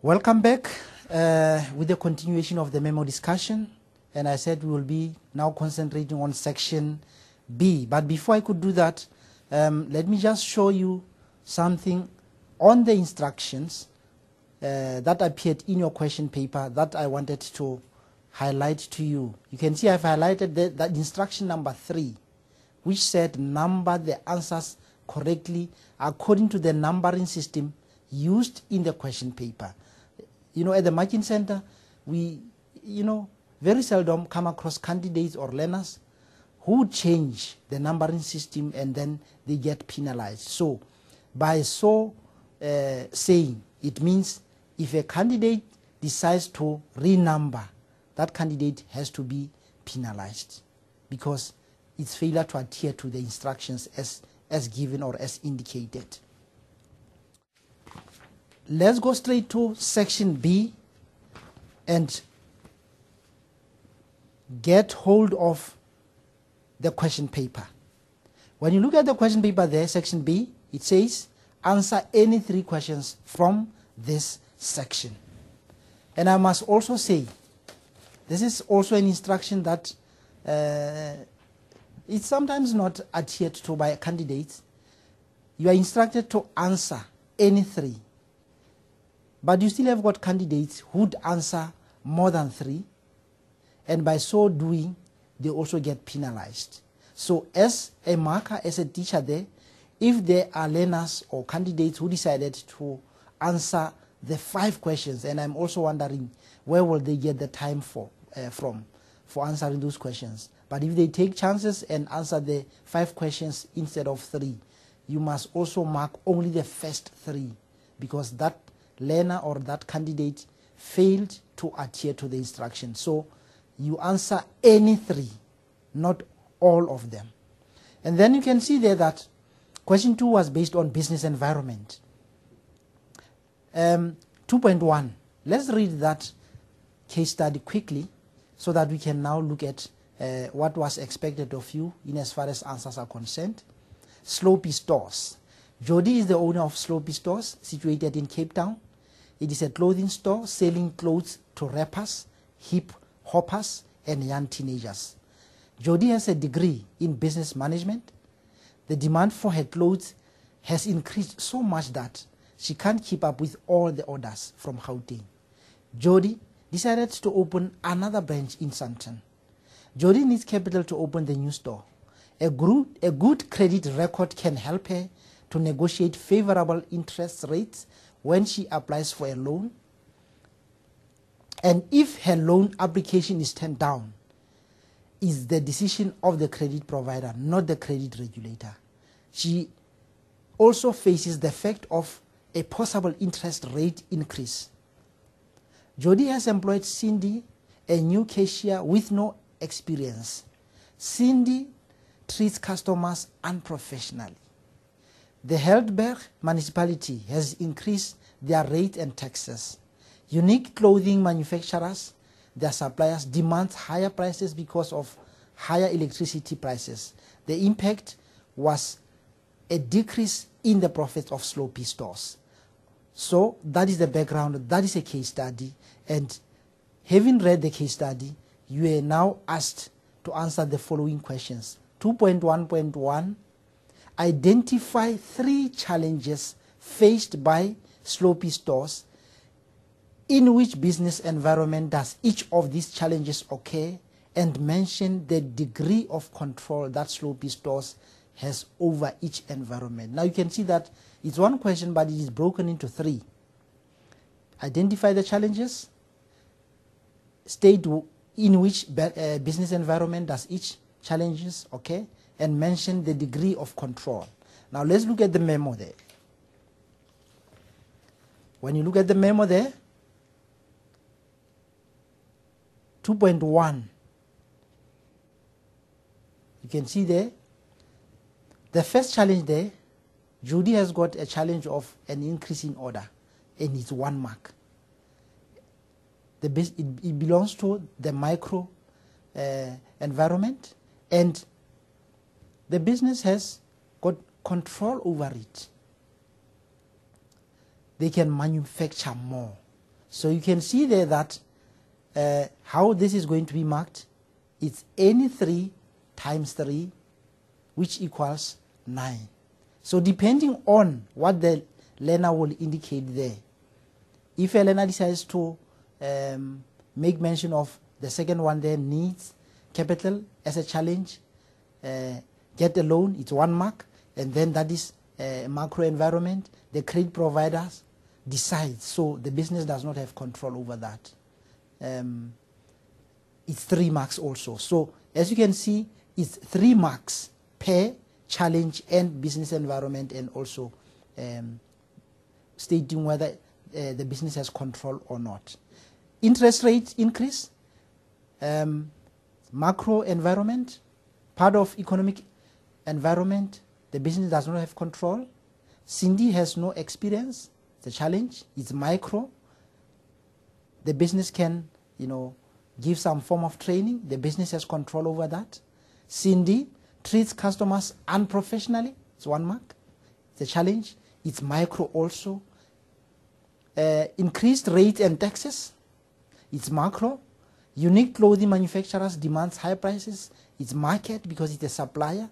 Welcome back with the continuation of the memo discussion, and I said we will be now concentrating on section B. But before I could do that, let me just show you something on the instructions that appeared in your question paper that I wanted to highlight to you. You can see I've highlighted that instruction number 3, which said number the answers correctly according to the numbering system used in the question paper. You know, at the Marking Center, we, very seldom come across candidates or learners who change the numbering system and then they get penalized. So, by saying, it means if a candidate decides to renumber, that candidate has to be penalized because it's failure to adhere to the instructions as given or as indicated. Let's go straight to section B and get hold of the question paper. When you look at the question paper there, section B, it says answer any 3 questions from this section. And I must also say, this is also an instruction that it's sometimes not adhered to by candidates. You are instructed to answer any 3. But you still have got candidates who would answer more than 3, and by so doing, they also get penalized. So as a marker, as a teacher there, if there are learners or candidates who decided to answer the 5 questions, and I'm also wondering where will they get the time from answering those questions. But if they take chances and answer the 5 questions instead of 3, you must also mark only the first 3 because that learner or that candidate failed to adhere to the instructions. So you answer any 3, not all of them. And then you can see there that question 2 was based on business environment. 2.1, let's read that case study quickly so that we can now look at what was expected of you in as far as answers are concerned. Sloppy Stores. Jody is the owner of Sloppy Stores situated in Cape Town. It is a clothing store selling clothes to rappers, hip hoppers, and young teenagers. Jody has a degree in business management. The demand for her clothes has increased so much that she can't keep up with all the orders from Gauteng. Jody decided to open another branch in Sandton. Jody needs capital to open the new store. A good credit record can help her to negotiate favorable interest rates when she applies for a loan. And if her loan application is turned down, is the decision of the credit provider, not the credit regulator. She also faces the effect of a possible interest rate increase. Jody has employed Cindy, a new cashier with no experience. Cindy treats customers unprofessionally. The Heldberg municipality has increased their rate and taxes. Unique clothing manufacturers, their suppliers, demand higher prices because of higher electricity prices. The impact was a decrease in the profits of Sloppy Stores. So that is the background, that is a case study, and having read the case study, you are now asked to answer the following questions. 2.1.1, identify 3 challenges faced by Sloppy Stores. In which business environment does each of these challenges occur, and mention the degree of control that Sloppy Stores has over each environment. Now you can see that it's one question, but it is broken into 3. Identify the challenges, state in which business environment does each challenges occur, and mention the degree of control. Now let's look at the memo there. When you look at the memo there, 2.1, you can see there, the first challenge there, Judy has got a challenge of an increase in order, and it's 1 mark. It belongs to the micro environment, and the business has got control over it. They can manufacture more. So you can see there that how this is going to be marked. It's any 3 times 3, which equals 9. So depending on what the learner will indicate there, if a learner decides to make mention of the second one there, needs capital as a challenge, get a loan, it's 1 mark, and then that is macro environment, the credit providers decide, so the business does not have control over that. It's 3 marks also. So as you can see, it's 3 marks per challenge and business environment, and also stating whether the business has control or not. Interest rate increase, macro environment, part of economic environment, the business does not have control. Cindy has no experience, it's a challenge, it's micro. The business can, give some form of training, the business has control over that. Cindy treats customers unprofessionally, it's 1 mark, it's a challenge, it's micro also. Increased rates and taxes, it's macro. Unique clothing manufacturers demands high prices, it's market because it's a supplier.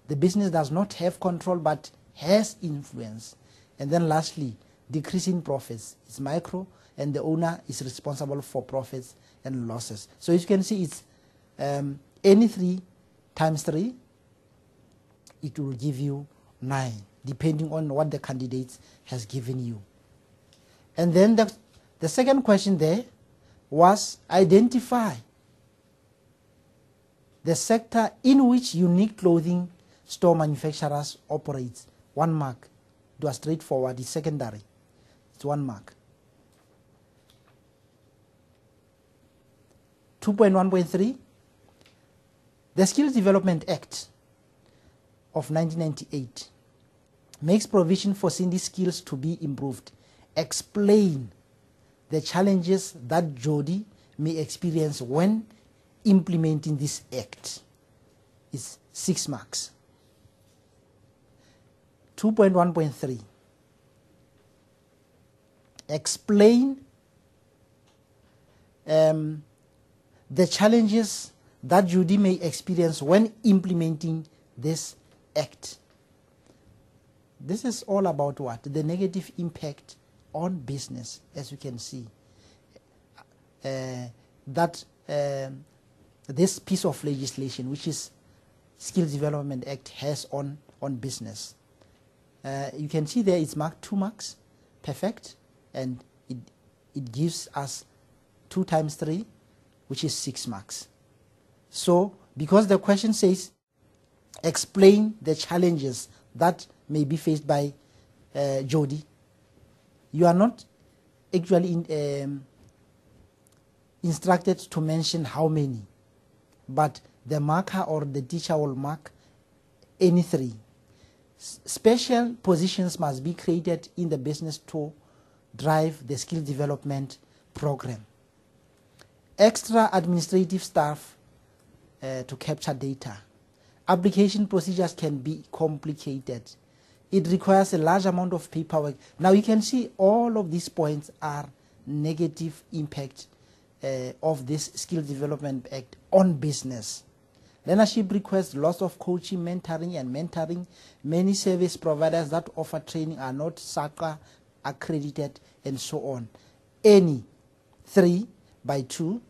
The business does not have control but has influence. And then lastly, decreasing profits, it's micro, and the owner is responsible for profits and losses. So as you can see, it's any 3 times 3, it will give you 9, depending on what the candidate has given you. And then the second question there was identify the sector in which unique clothing store manufacturers operate. 1 mark. It was straightforward. It's secondary. It's 1 mark. 2.1.3, the Skills Development Act of 1998 makes provision for Cindy's skills to be improved. Explain the challenges that Jody may experience when implementing this act. It's 6 marks. 2.1.3, explain the challenges that Judy may experience when implementing this act. This is all about what? The negative impact on business, as you can see. That this piece of legislation, which is Skills Development Act, has on business. You can see there it's marked 2 marks, perfect, and it gives us 2 times 3, which is 6 marks. So, because the question says, explain the challenges that may be faced by Jody, you are not actually instructed to mention how many, but the marker or the teacher will mark any 3. Special positions must be created in the business to drive the skill development program. Extra administrative staff to capture data. Application procedures can be complicated. It requires a large amount of paperwork. Now you can see all of these points are negative impact of this Skill Development Act on business. Learnership requests lots of coaching, mentoring and mentoring. Many service providers that offer training are not SACA accredited, and so on. Any 3 by 2,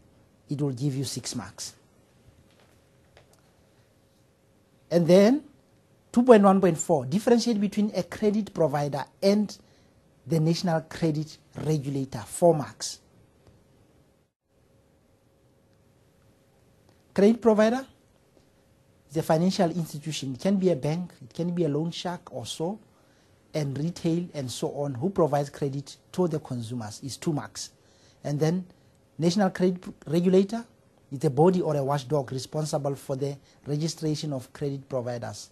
it will give you 6 marks. And then 2.1.4, differentiate between a credit provider and the national credit regulator, 4 marks. Credit provider is a financial institution. It can be a bank, it can be a loan shark or so, and retail and so on, who provides credit to the consumers, is 2 marks. And then national credit regulator is a body or a watchdog responsible for the registration of credit providers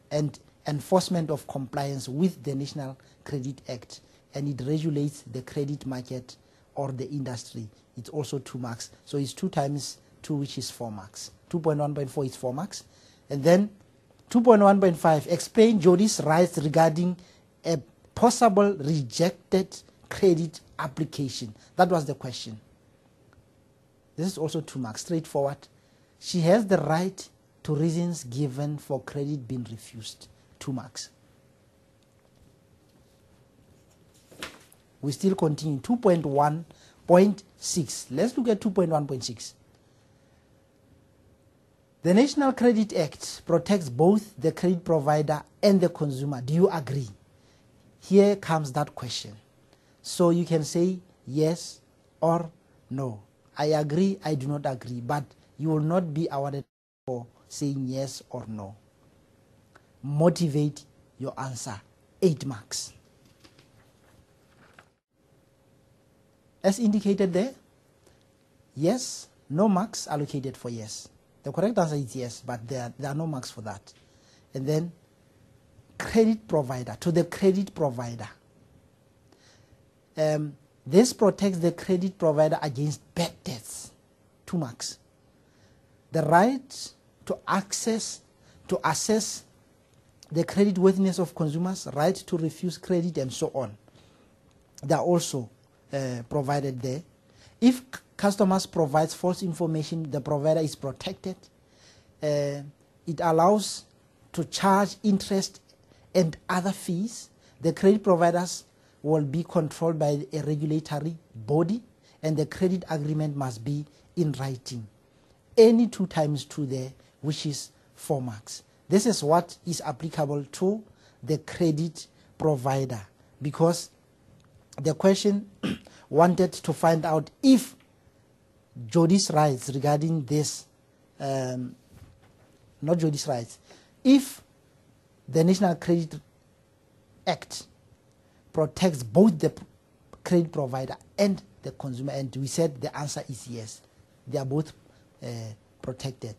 and enforcement of compliance with the National Credit Act, and it regulates the credit market or the industry. It's also 2 marks. So it's 2 times 2, which is 4 marks. 2.1.4 is 4 marks. And then 2.1.5, explain Jody's rights regarding a possible rejected credit application? That was the question. This is also 2 marks, straightforward. She has the right to reasons given for credit being refused. 2 marks. We still continue. 2.1.6. Let's look at 2.1.6. The National Credit Act protects both the credit provider and the consumer. Do you agree? Here comes that question. So you can say yes or no. I agree, I do not agree, but you will not be awarded for saying yes or no. Motivate your answer. 8 marks. As indicated there, yes, no marks allocated for yes. The correct answer is yes, but there are no marks for that. And then credit provider, to the credit provider. This protects the credit provider against bad debts. 2 marks. The right to assess the creditworthiness of consumers, right to refuse credit, and so on. They are also provided there. If customers provide false information, the provider is protected. It allows to charge interest and other fees. The credit providers will be controlled by a regulatory body, and the credit agreement must be in writing. Any 2 times 2 there, which is 4 marks. This is what is applicable to the credit provider, because the question wanted to find out if Jodi's rights regarding this, not Jodi's rights, if the National Credit Act protects both the credit provider and the consumer, and we said the answer is yes. They are both protected.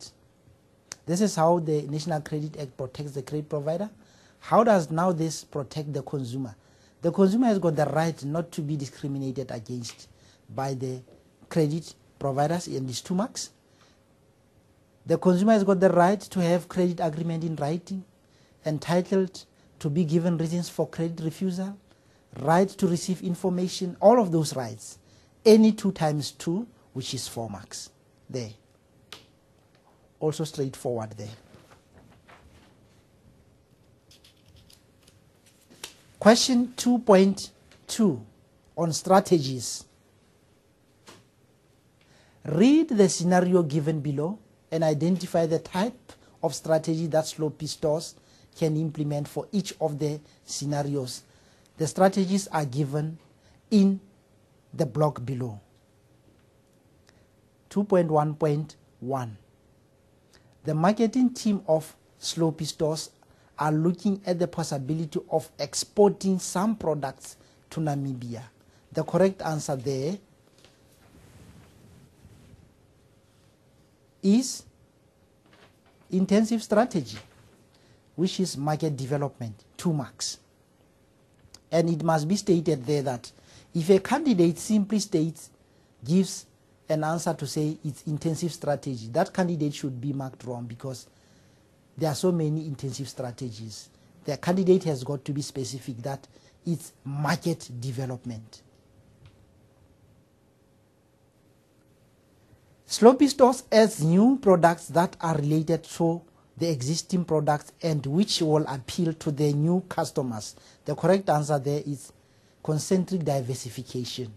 This is how the National Credit Act protects the credit provider. How does now this protect the consumer? The consumer has got the right not to be discriminated against by the credit providers in these 2 marks. The consumer has got the right to have credit agreement in writing, entitled to be given reasons for credit refusal, right to receive information, all of those rights. Any 2 times 2, which is 4 marks. There. Also straightforward there. Question 2.2 on strategies. Read the scenario given below and identify the type of strategy that Sloppy stores can implement for each of the scenarios. The strategies are given in the block below. 2.1.1. The marketing team of Sloppy stores are looking at the possibility of exporting some products to Namibia. The correct answer there is intensive strategy, which is market development, 2 marks. And it must be stated there that if a candidate simply gives an answer to say it's intensive strategy, that candidate should be marked wrong, because there are so many intensive strategies. The candidate has got to be specific that it's market development. Sloppy stores adds new products that are related to the existing products and which will appeal to the new customers. The correct answer there is concentric diversification.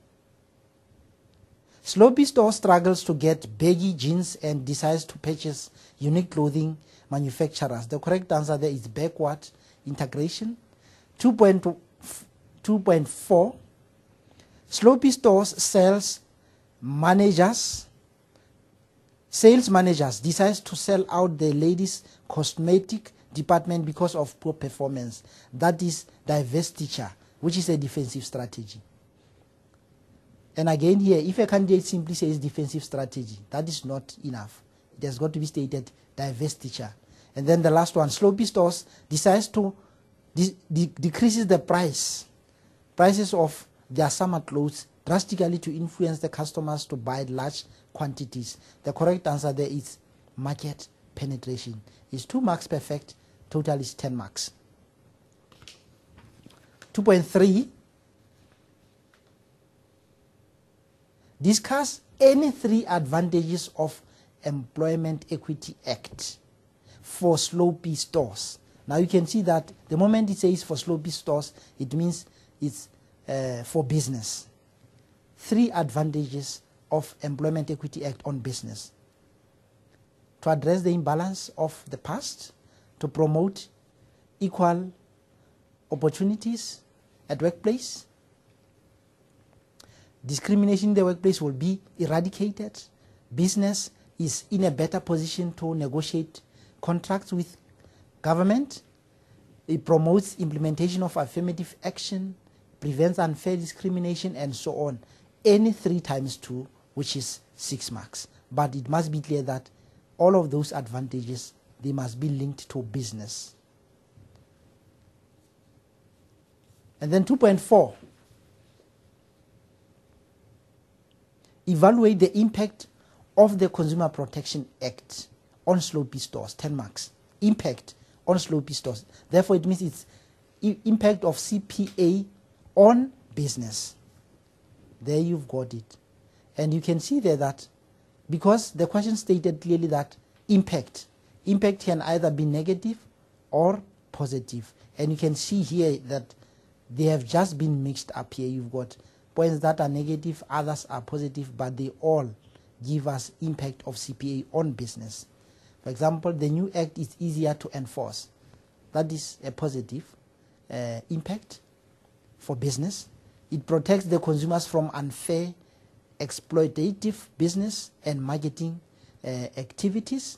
Sloppy store struggles to get baggy jeans and decides to purchase unique clothing manufacturers. The correct answer there is backward integration. 2.4. Sloppy stores sales managers decides to sell out the ladies' cosmetic department because of poor performance. That is divestiture, which is a defensive strategy. And again here, if a candidate simply says defensive strategy, that is not enough. It has got to be stated divestiture. And then the last one, Sloppy stores decides to decreases the prices of their summer clothes drastically to influence the customers to buy large quantities. The correct answer there is market penetration. It's 2 marks perfect, total is 10 marks. 2.3. Discuss any 3 advantages of Employment Equity Act for sloppy stores. Now you can see that the moment it says for sloppy stores, it means it's for business. 3 advantages of Employment Equity Act on business: to address the imbalance of the past, to promote equal opportunities at workplace. Discrimination in the workplace will be eradicated. Business is in a better position to negotiate contracts with government. It promotes implementation of affirmative action, prevents unfair discrimination, and so on. Any 3 times 2, which is 6 marks. But it must be clear that all of those advantages, they must be linked to business. And then 2.4, evaluate the impact of the Consumer Protection Act on sloppy stores, 10 marks. Impact on sloppy stores. Therefore, it means it's impact of CPA on business. There you've got it. And you can see there that because the question stated clearly that impact can either be negative or positive. And you can see here that they have just been mixed up here. You've got points that are negative, others are positive, but they all give us impact of CPA on business. For example, the new act is easier to enforce. That is a positive impact for business. It protects the consumers from unfair, exploitative business and marketing activities.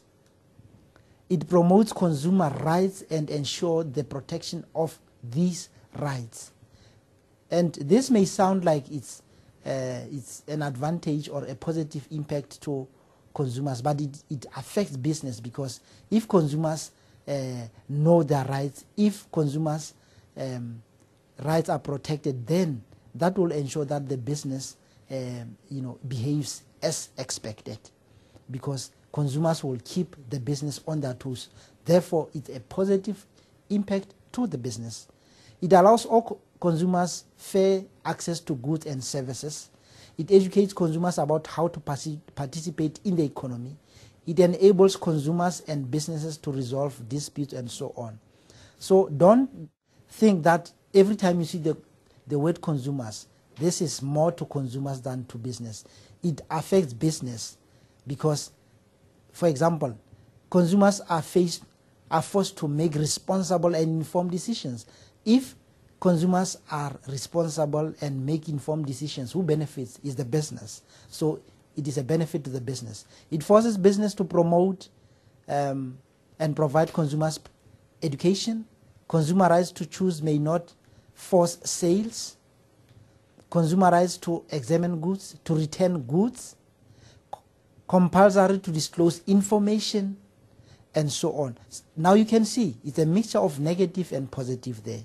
It promotes consumer rights and ensures the protection of these rights. And this may sound like it's an advantage or a positive impact to consumers, but it affects business, because if consumers know their rights, if consumers' rights are protected, then that will ensure that the business behaves as expected, because consumers will keep the business on their toes. Therefore, it's a positive impact to the business. It allows all consumers fair access to goods and services. It educates consumers about how to participate in the economy. It enables consumers and businesses to resolve disputes and so on. So don't think that every time you see the word consumers, this is more to consumers than to business. It affects business because, for example, consumers are forced to make responsible and informed decisions. If consumers are responsible and make informed decisions, who benefits is the business. So it is a benefit to the business. It forces business to promote and provide consumers education. Consumer rights to choose may not force sales. Consumer rights to examine goods, to return goods, compulsory to disclose information, and so on. Now you can see it's a mixture of negative and positive there.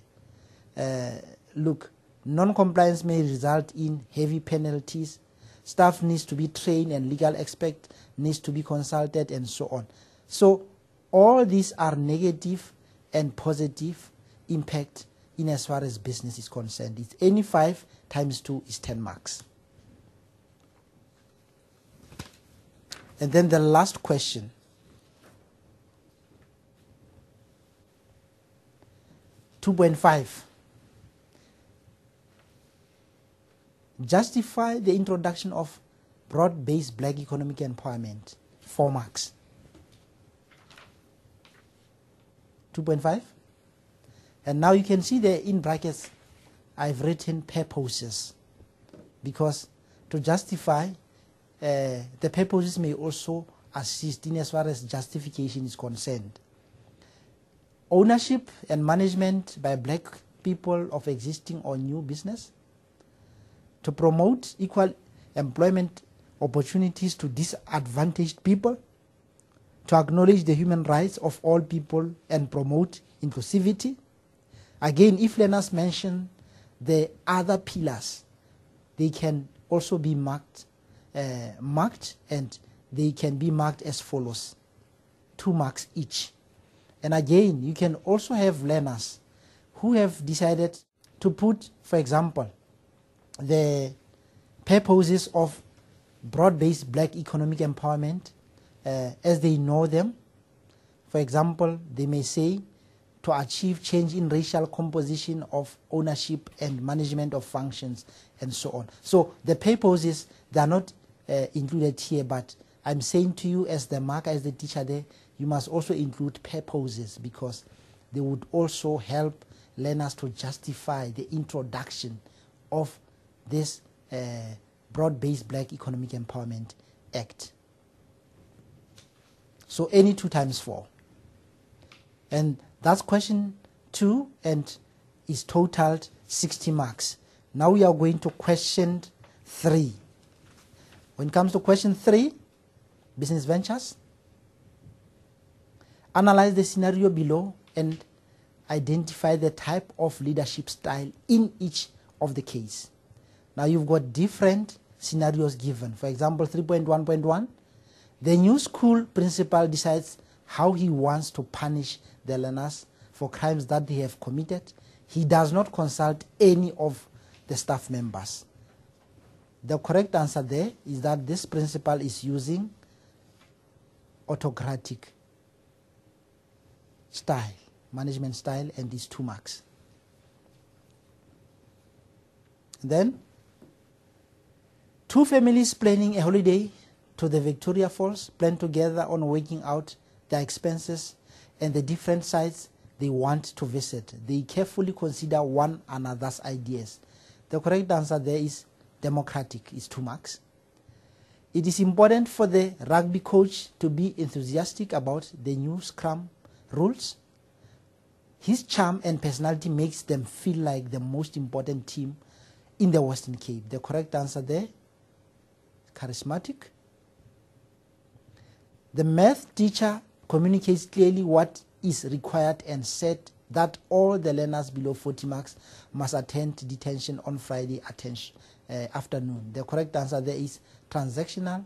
Look, non-compliance may result in heavy penalties. Staff needs to be trained and legal expert needs to be consulted and so on. So all these are negative and positive impact in as far as business is concerned. It's any 5 times 2 is 10 marks. And then the last question. (2.5). Justify the introduction of broad-based black economic empowerment, 4 marks. 2.5. And now you can see there in brackets, I've written purposes, because to justify, the purposes may also assist in as far as justification is concerned. Ownership and management by black people of existing or new business. To promote equal employment opportunities to disadvantaged people. To acknowledge the human rights of all people and promote inclusivity. Again, if learners mention the other pillars, they can also be marked, and they can be marked as follows: 2 marks each. And again, you can also have learners who have decided to put, for example, the purposes of broad-based black economic empowerment as they know them. For example, they may say to achieve change in racial composition of ownership and management of functions and so on. So the purposes, they are not included here, but I'm saying to you as the marker, as the teacher there, you must also include purposes because they would also help learners to justify the introduction of this broad-based black economic empowerment act. So any 2 times 4. And that's question 2 and is totaled 60 marks. Now we are going to question 3. When it comes to question 3, business ventures, analyze the scenario below and identify the type of leadership style in each of the case. Now you've got different scenarios given. For example, 3.1.1, the new school principal decides how he wants to punish the learners for crimes that they have committed. He does not consult any of the staff members. The correct answer there is that this principal is using autocratic style, management style, and these 2 marks. Then, 2 families planning a holiday to the Victoria Falls plan together on working out their expenses and the different sites they want to visit. They carefully consider one another's ideas. The correct answer there is democratic, is 2 marks. It is important for the rugby coach to be enthusiastic about the new scrum rules. His charm and personality makes them feel like the most important team in the Western Cape. The correct answer there, charismatic. The math teacher communicates clearly what is required and said that all the learners below 40 marks must attend detention on Friday afternoon. The correct answer there is transactional.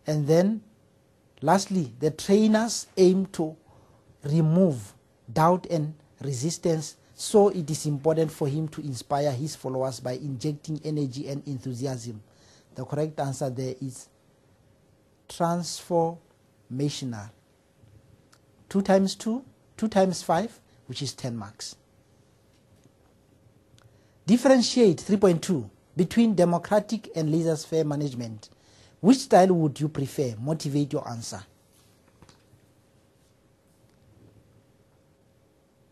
And then, lastly, the trainers aim to remove doubt and resistance, so it is important for him to inspire his followers by injecting energy and enthusiasm. The correct answer there is transformational. 2 times 2, 2 times 5, which is 10 marks. Differentiate 3.2 between democratic and laissez-faire management. Which style would you prefer? Motivate your answer.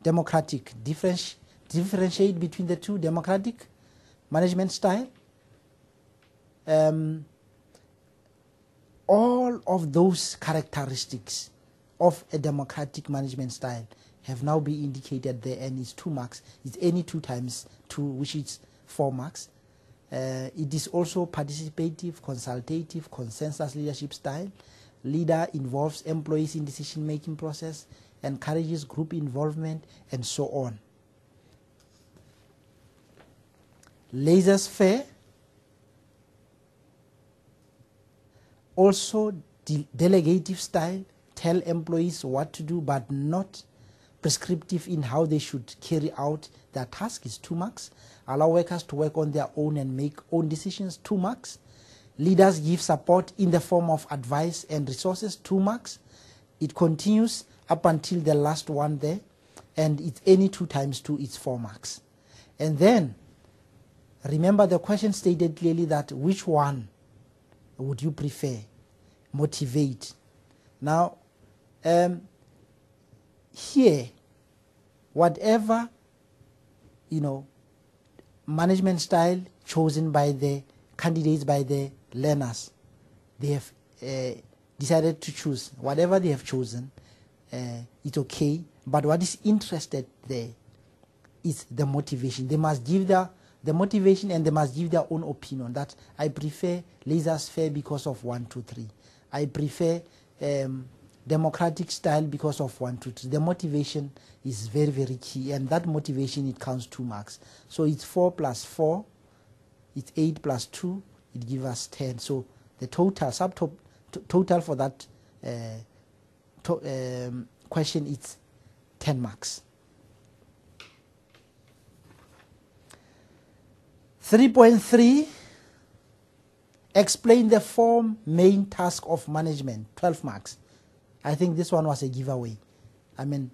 Democratic. Differentiate between the 2. Democratic management style. All of those characteristics of a democratic management style have now been indicated there, and it's 2 marks. It's any 2 times 2, which is 4 marks. It is also participative, consultative, consensus leadership style. Leader involves employees in decision-making process, encourages group involvement, and so on. Laissez-faire, also delegative style, tell employees what to do but not prescriptive in how they should carry out their task, is 2 marks. Allow workers to work on their own and make own decisions, 2 marks. Leaders give support in the form of advice and resources, 2 marks. It continues up until the last one there, and it's any 2 times 2, it's 4 marks. And then, remember the question stated clearly that which one would you prefer? Motivate. Now, here, whatever, management style chosen by the candidates, by the learners, they have decided to choose. Whatever they have chosen, it's okay. But what is interested there is the motivation. They must give the motivation, and they must give their own opinion that I prefer laissez-faire because of 1, 2, 3. I prefer democratic style because of 1, 2, 3. The motivation is very, very key, and that motivation, it counts 2 marks. So it's 4 plus 4, it's 8 plus 2, it gives us 10. So the total, total for that question is 10 marks. 3.3, Explain the 4 main tasks of management, 12 marks. I think this one was a giveaway. I mean,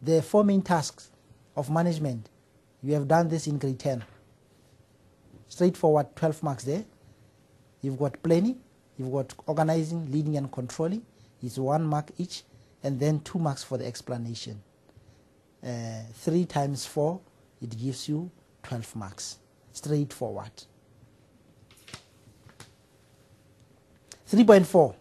the 4 main tasks of management, you have done this in grade 10. Straightforward, 12 marks there. You've got planning, you've got organizing, leading and controlling. It's 1 mark each, and then 2 marks for the explanation. 3 times 4, it gives you 12 marks. Straightforward. 3.4.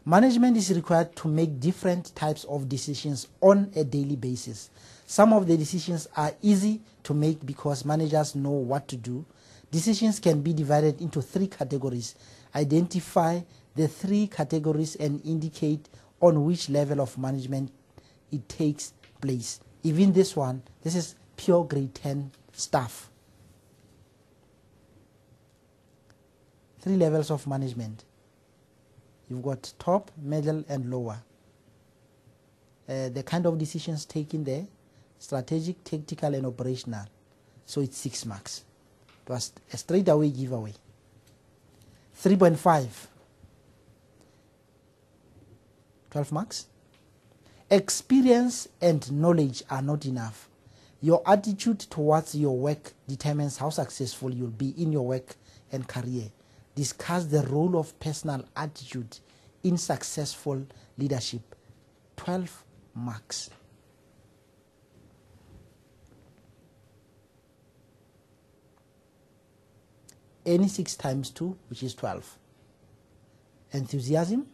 Management is required to make different types of decisions on a daily basis. Some of the decisions are easy to make because managers know what to do. Decisions can be divided into 3 categories. Identify the 3 categories and indicate on which level of management it takes place. Even this one, this is pure grade 10 stuff. 3 levels of management. You've got top, middle, and lower. The kind of decisions taken there, strategic, tactical, and operational. So it's 6 marks. It was a straight away giveaway. 3.5. 12 marks. Experience and knowledge are not enough. Your attitude towards your work determines how successful you'll be in your work and career. Discuss the role of personal attitude in successful leadership. 12 marks. Any 6 times 2, which is 12. Enthusiasm,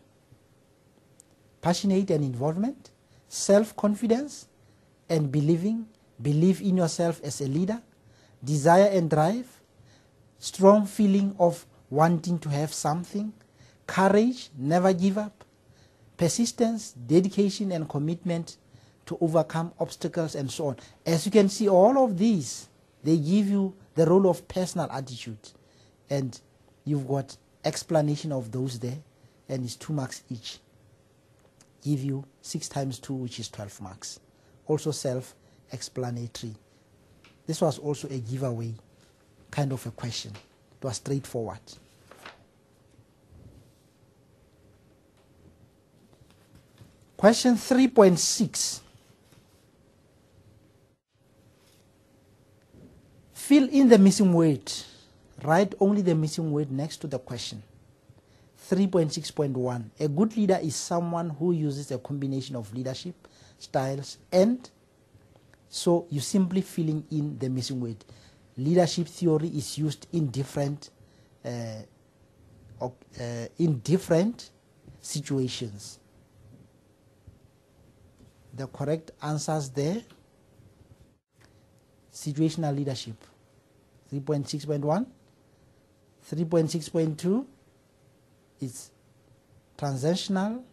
passionate and involvement, self-confidence and believe in yourself as a leader, desire and drive, strong feeling of wanting to have something, courage, never give up, persistence, dedication and commitment to overcome obstacles and so on. As you can see, all of these, they give you the role of personal attitude, and you've got explanation of those there, and it's 2 marks each. Give you 6 times 2, which is 12 marks. Also self-explanatory. This was also a giveaway kind of a question. It was straightforward. Question 3.6. Fill in the missing word. Write only the missing word next to the question. 3.6.1. A good leader is someone who uses a combination of leadership styles, and so you simply filling in the missing word. Leadership theory is used in different situations. The correct answers there: situational leadership. 3.6.1. 3.6.2 is transitional,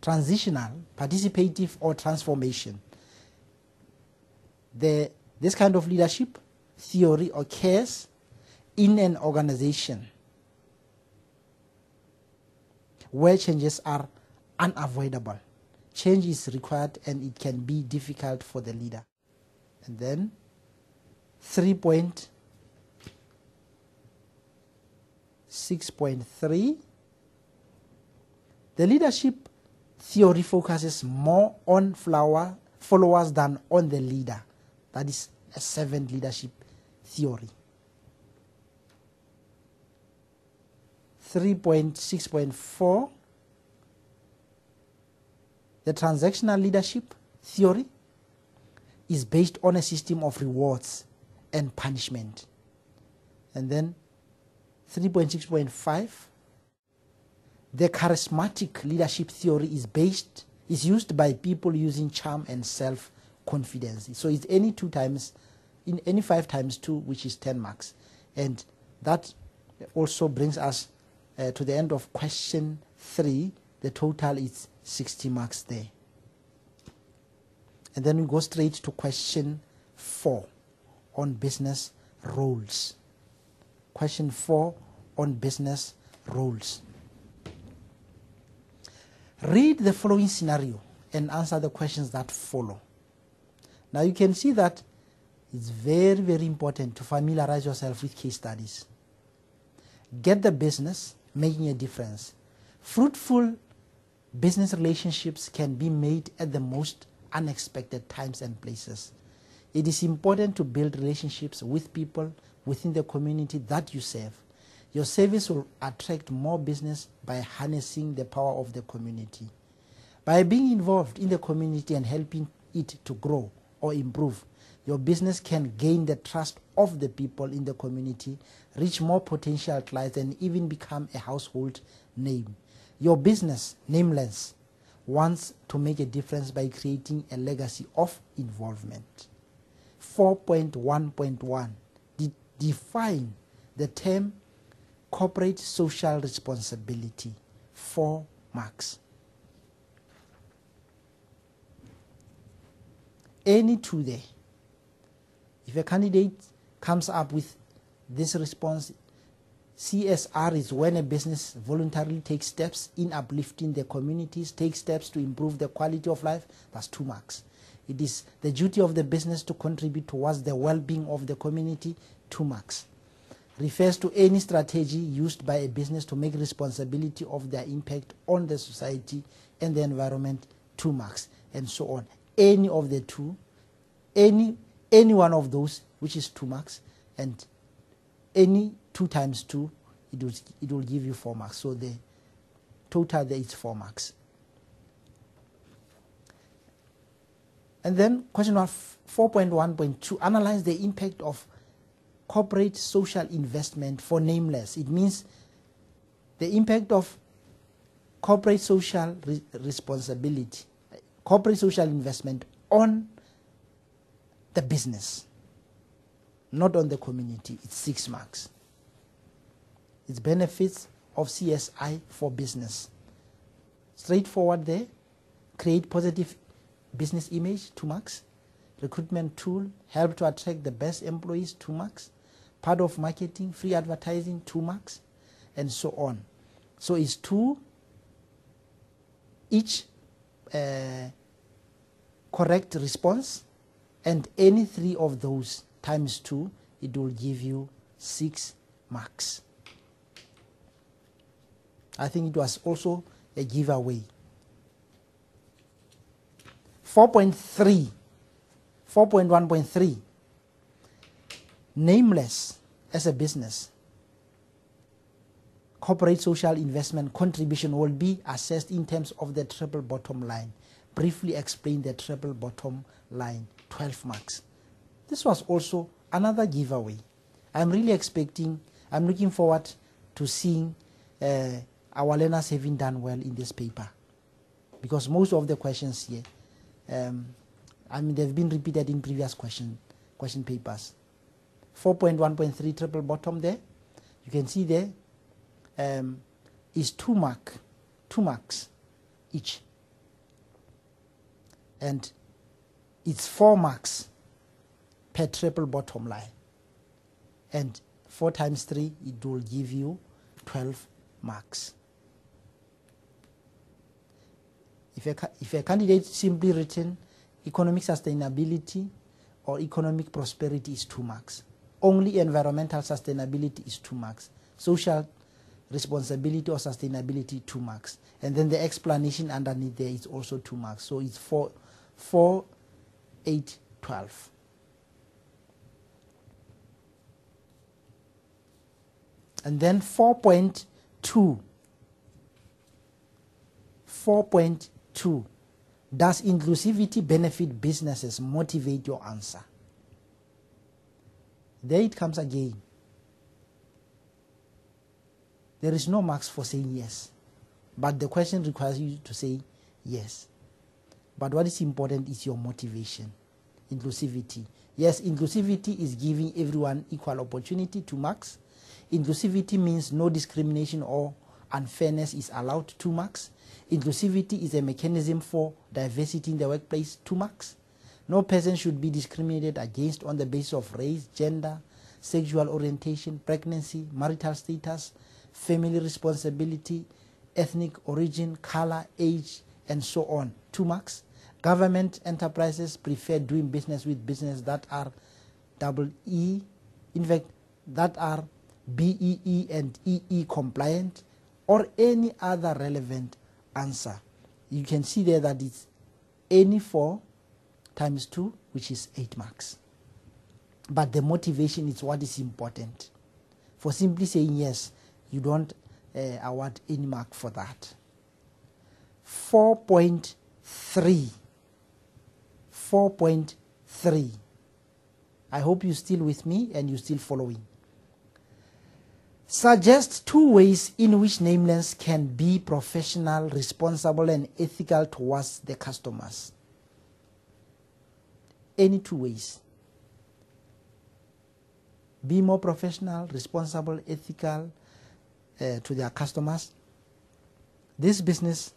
participative, or transformation. This kind of leadership theory occurs in an organization where changes are unavoidable. Change is required and it can be difficult for the leader. And then 3.6.3, the leadership theory focuses more on followers than on the leader. That is a 7th leadership theory. 3.6.4, the transactional leadership theory is based on a system of rewards and punishment. And then 3.6.5, the charismatic leadership theory is used by people using charm and self-confidence. So it's any 5 times 2, which is 10 marks. And that also brings us to the end of question 3. The total is 60 marks there. And then we go straight to question 4 on business roles. Question 4 on business roles. Read the following scenario and answer the questions that follow. Now you can see that it's very, very important to familiarize yourself with case studies. Get the business, making a difference. Fruitful business relationships can be made at the most unexpected times and places. It is important to build relationships with people within the community that you serve. Your service will attract more business by harnessing the power of the community. By being involved in the community and helping it to grow or improve, your business can gain the trust of the people in the community, reach more potential clients, and even become a household name. Your business, Nameless, wants to make a difference by creating a legacy of involvement. 4.1.1 define the term corporate social responsibility. 4 marks. Any two there. If a candidate comes up with this response, CSR is when a business voluntarily takes steps in uplifting the communities, takes steps to improve the quality of life, that's 2 marks. It is the duty of the business to contribute towards the well-being of the community, 2 marks. Refers to any strategy used by a business to make responsibility of their impact on the society and the environment, 2 marks, and so on. Any of the two, any one of those, which is 2 marks, and any 2 times 2, it will give you 4 marks. So the total there is 4 marks. And then question 4.1.2, analyze the impact of corporate social investment for Nameless. It means the impact of corporate social responsibility, corporate social investment on the business, not on the community. It's 6 marks. It's benefits of CSI for business. Straightforward there. Create positive business image, 2 marks. Recruitment tool, help to attract the best employees, 2 marks. Part of marketing, free advertising, 2 marks, and so on. So it's 2 each correct response, and any 3 of those times 2, it will give you 6 marks. I think it was also a giveaway. 4.1.3, Nameless as a business. Corporate social investment contribution will be assessed in terms of the triple bottom line. Briefly explain the triple bottom line, 12 marks. This was also another giveaway. I'm looking forward to seeing our learners having done well in this paper, because most of the questions here, they've been repeated in previous question papers. 4.1.3 triple bottom there, you can see there is 2 marks each, and it's 4 marks per triple bottom line, and 4 times 3, it will give you 12 marks. If a candidate simply written economic sustainability or economic prosperity is 2 marks. Only environmental sustainability is 2 marks. Social responsibility or sustainability, 2 marks. And then the explanation underneath there is also 2 marks. So it's 4, 8, 12. And then 4.2. 4.2. Does inclusivity benefit businesses? Motivate your answer. There it comes again. There is no marks for saying yes, but the question requires you to say yes. But what is important is your motivation. Inclusivity. Yes, inclusivity is giving everyone equal opportunity, 2 marks. Inclusivity means no discrimination or unfairness is allowed, 2 marks. Inclusivity is a mechanism for diversity in the workplace, 2 marks. No person should be discriminated against on the basis of race, gender, sexual orientation, pregnancy, marital status, family responsibility, ethnic origin, color, age, and so on, 2 marks. Government enterprises prefer doing business with businesses that are EE, in fact, that are BEE and EE compliant, or any other relevant answer. You can see there that it's any 4 times 2, which is 8 marks. But the motivation is what is important. For simply saying yes, you don't award any mark for that. 4.3. 4.3. I hope you're still with me and you're still following. Suggest 2 ways in which nameless can be professional, responsible, and ethical towards the customers. Any 2 ways. Be more professional, responsible, ethical to their customers. This business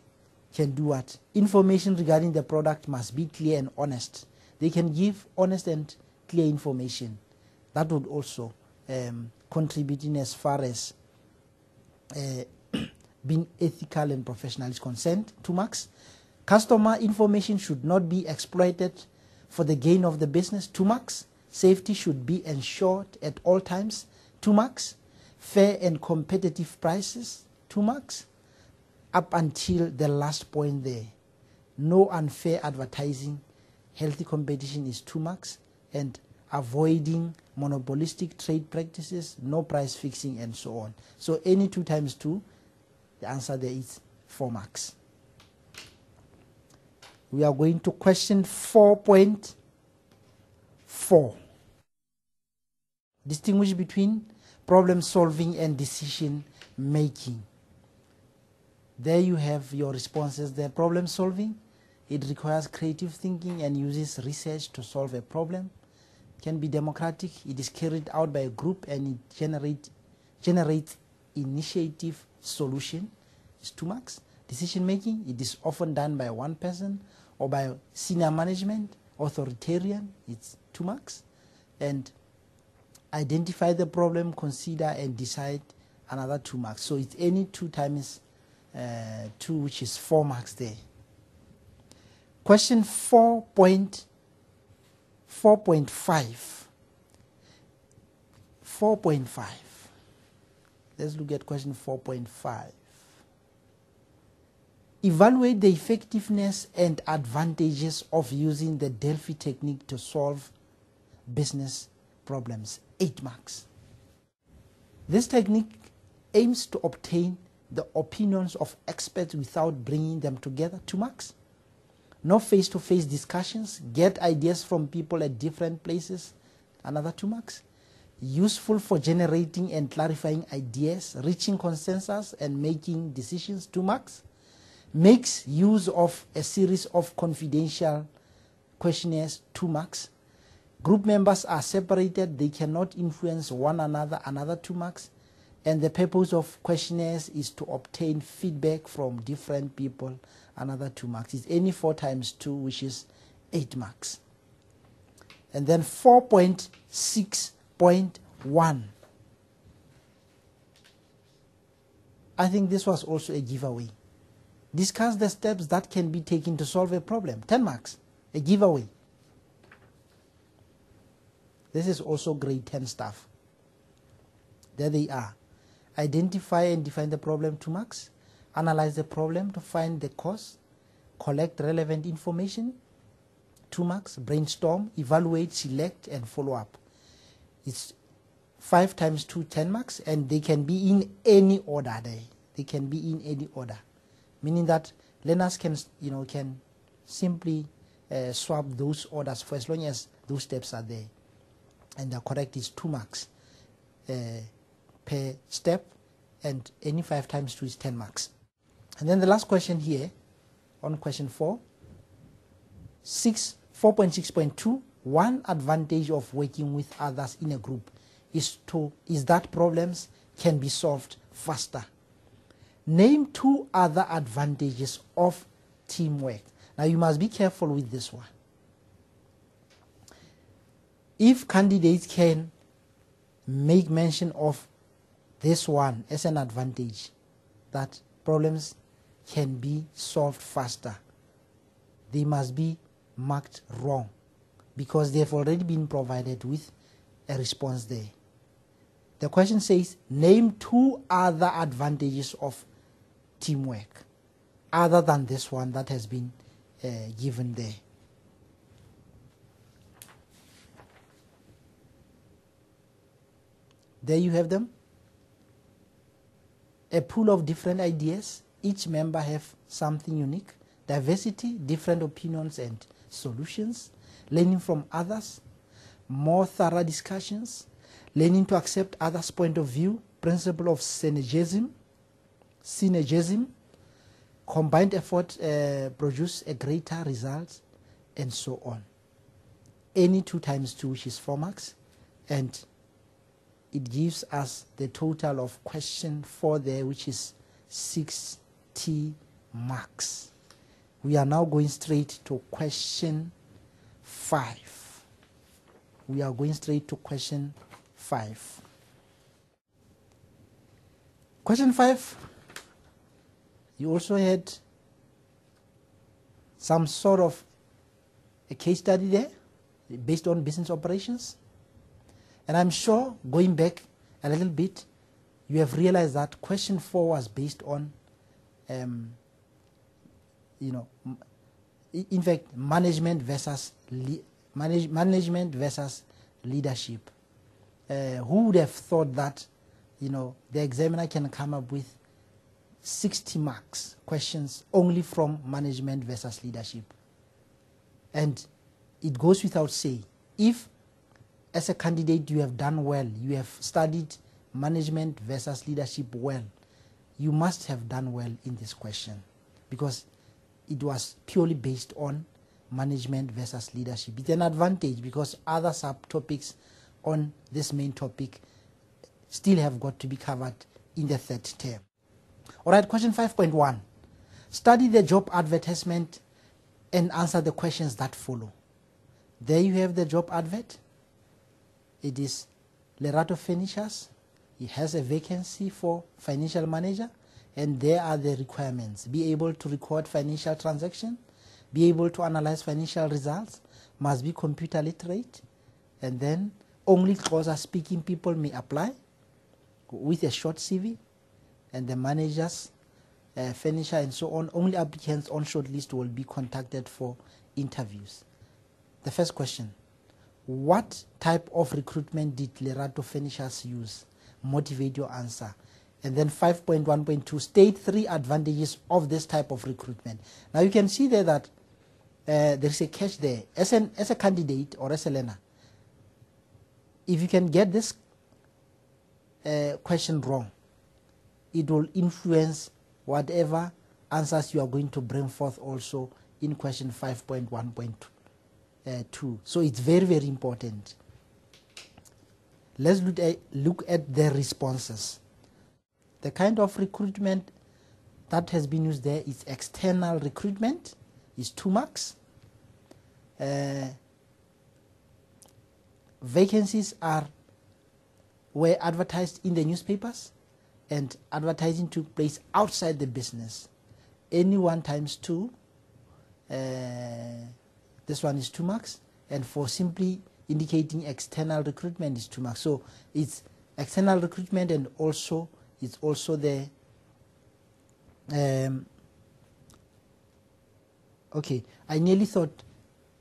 can do what? Information regarding the product must be clear and honest. They can give honest and clear information. That would also contribute in as far as being ethical and professional is concerned. 2 marks. Customer information should not be exploited for the gain of the business. 2 marks. Safety should be ensured at all times. 2 marks. Fair and competitive prices. 2 marks. Up until the last point there. No unfair advertising. Healthy competition is 2 marks. And avoiding monopolistic trade practices, no price fixing, and so on. So any 2 times 2, the answer there is 4 marks. We are going to question 4.4. Distinguish between problem solving and decision making. There you have your responses there. Problem solving, it requires creative thinking and uses research to solve a problem. Can be democratic, it is carried out by a group and it generates initiative solution. It's 2 marks. Decision making, it is often done by one person or by senior management, authoritarian, it's 2 marks. And identify the problem, consider and decide, another 2 marks. So it's any 2 times 2, which is 4 marks there. Question 4.5. 4.5. Let's look at question 4.5. Evaluate the effectiveness and advantages of using the Delphi technique to solve business problems. 8 marks. This technique aims to obtain the opinions of experts without bringing them together. 2 marks. No face-to-face discussions. Get ideas from people at different places. Another 2 marks. Useful for generating and clarifying ideas, reaching consensus and making decisions. 2 marks. Makes use of a series of confidential questionnaires. 2 marks. Group members are separated. They cannot influence one another. Another 2 marks. And the purpose of questionnaires is to obtain feedback from different people. Another 2 marks. It's any 4 times 2, which is 8 marks. And then 4.6.1. I think this was also a giveaway. Discuss the steps that can be taken to solve a problem. 10 marks. A giveaway. This is also grade 10 stuff. There they are. Identify and define the problem. 2 marks. Analyze the problem to find the cause. Collect relevant information. 2 marks. Brainstorm, evaluate, select, and follow up. It's 5 times 2, 10 marks, and they can be in any order there. They can be in any order. Meaning that learners can simply swap those orders for as long as those steps are there. And the correct is 2 marks per step, and any 5 times 2 is 10 marks. And then the last question here on question 4, 4.6.2, one advantage of working with others in a group is that problems can be solved faster. Name 2 other advantages of teamwork. Now you must be careful with this one. If candidates can make mention of this one as an advantage, that problems can be solved faster, they must be marked wrong because they have already been provided with a response there. The question says, name 2 other advantages of teamwork other than this one that has been given there. There you have them. A pool of different ideas. Each member have something unique. Diversity, different opinions and solutions. Learning from others. More thorough discussions. Learning to accept others' point of view. Principle of synergism. Combined effort produce a greater result, and so on. Any 2 times 2, which is 4 marks, and it gives us the total of question 4 there, which is 60 marks. We are now going straight to question 5. We are going straight to question 5. Question 5, you also had some sort of a case study there based on business operations. And I'm sure, going back a little bit, you have realized that question 4 was based on, in fact, management versus leadership. Who would have thought that, the examiner can come up with 60 marks questions only from management versus leadership? And it goes without saying, if as a candidate you have done well, you have studied management versus leadership well, you must have done well in this question, because it was purely based on management versus leadership. It's an advantage because other subtopics on this main topic still have got to be covered in the 3rd term. All right, question 5.1. Study the job advertisement and answer the questions that follow. There you have the job advert. It is Lerato Furnitures. It has a vacancy for financial manager, and there are the requirements. Be able to record financial transaction, be able to analyze financial results, must be computer literate, and then only Xhosa speaking people may apply with a short CV, and the managers, furniture and so on. Only applicants on shortlist will be contacted for interviews. The first question, what type of recruitment did Lerato Furnitures use? Motivate your answer. And then 5.1.2, state 3 advantages of this type of recruitment. Now you can see there that there is a catch there. As a candidate or as a learner, if you can get this question wrong, it will influence whatever answers you are going to bring forth also in question 5.1.2. So it's very, very important. Let's look at the responses. The kind of recruitment that has been used there is external recruitment, is 2 marks. Vacancies were advertised in the newspapers, and advertising took place outside the business. Any 1 times 2, this one is 2 marks, and for simply indicating external recruitment is 2 marks. So it's external recruitment, and also it's also the okay, I nearly thought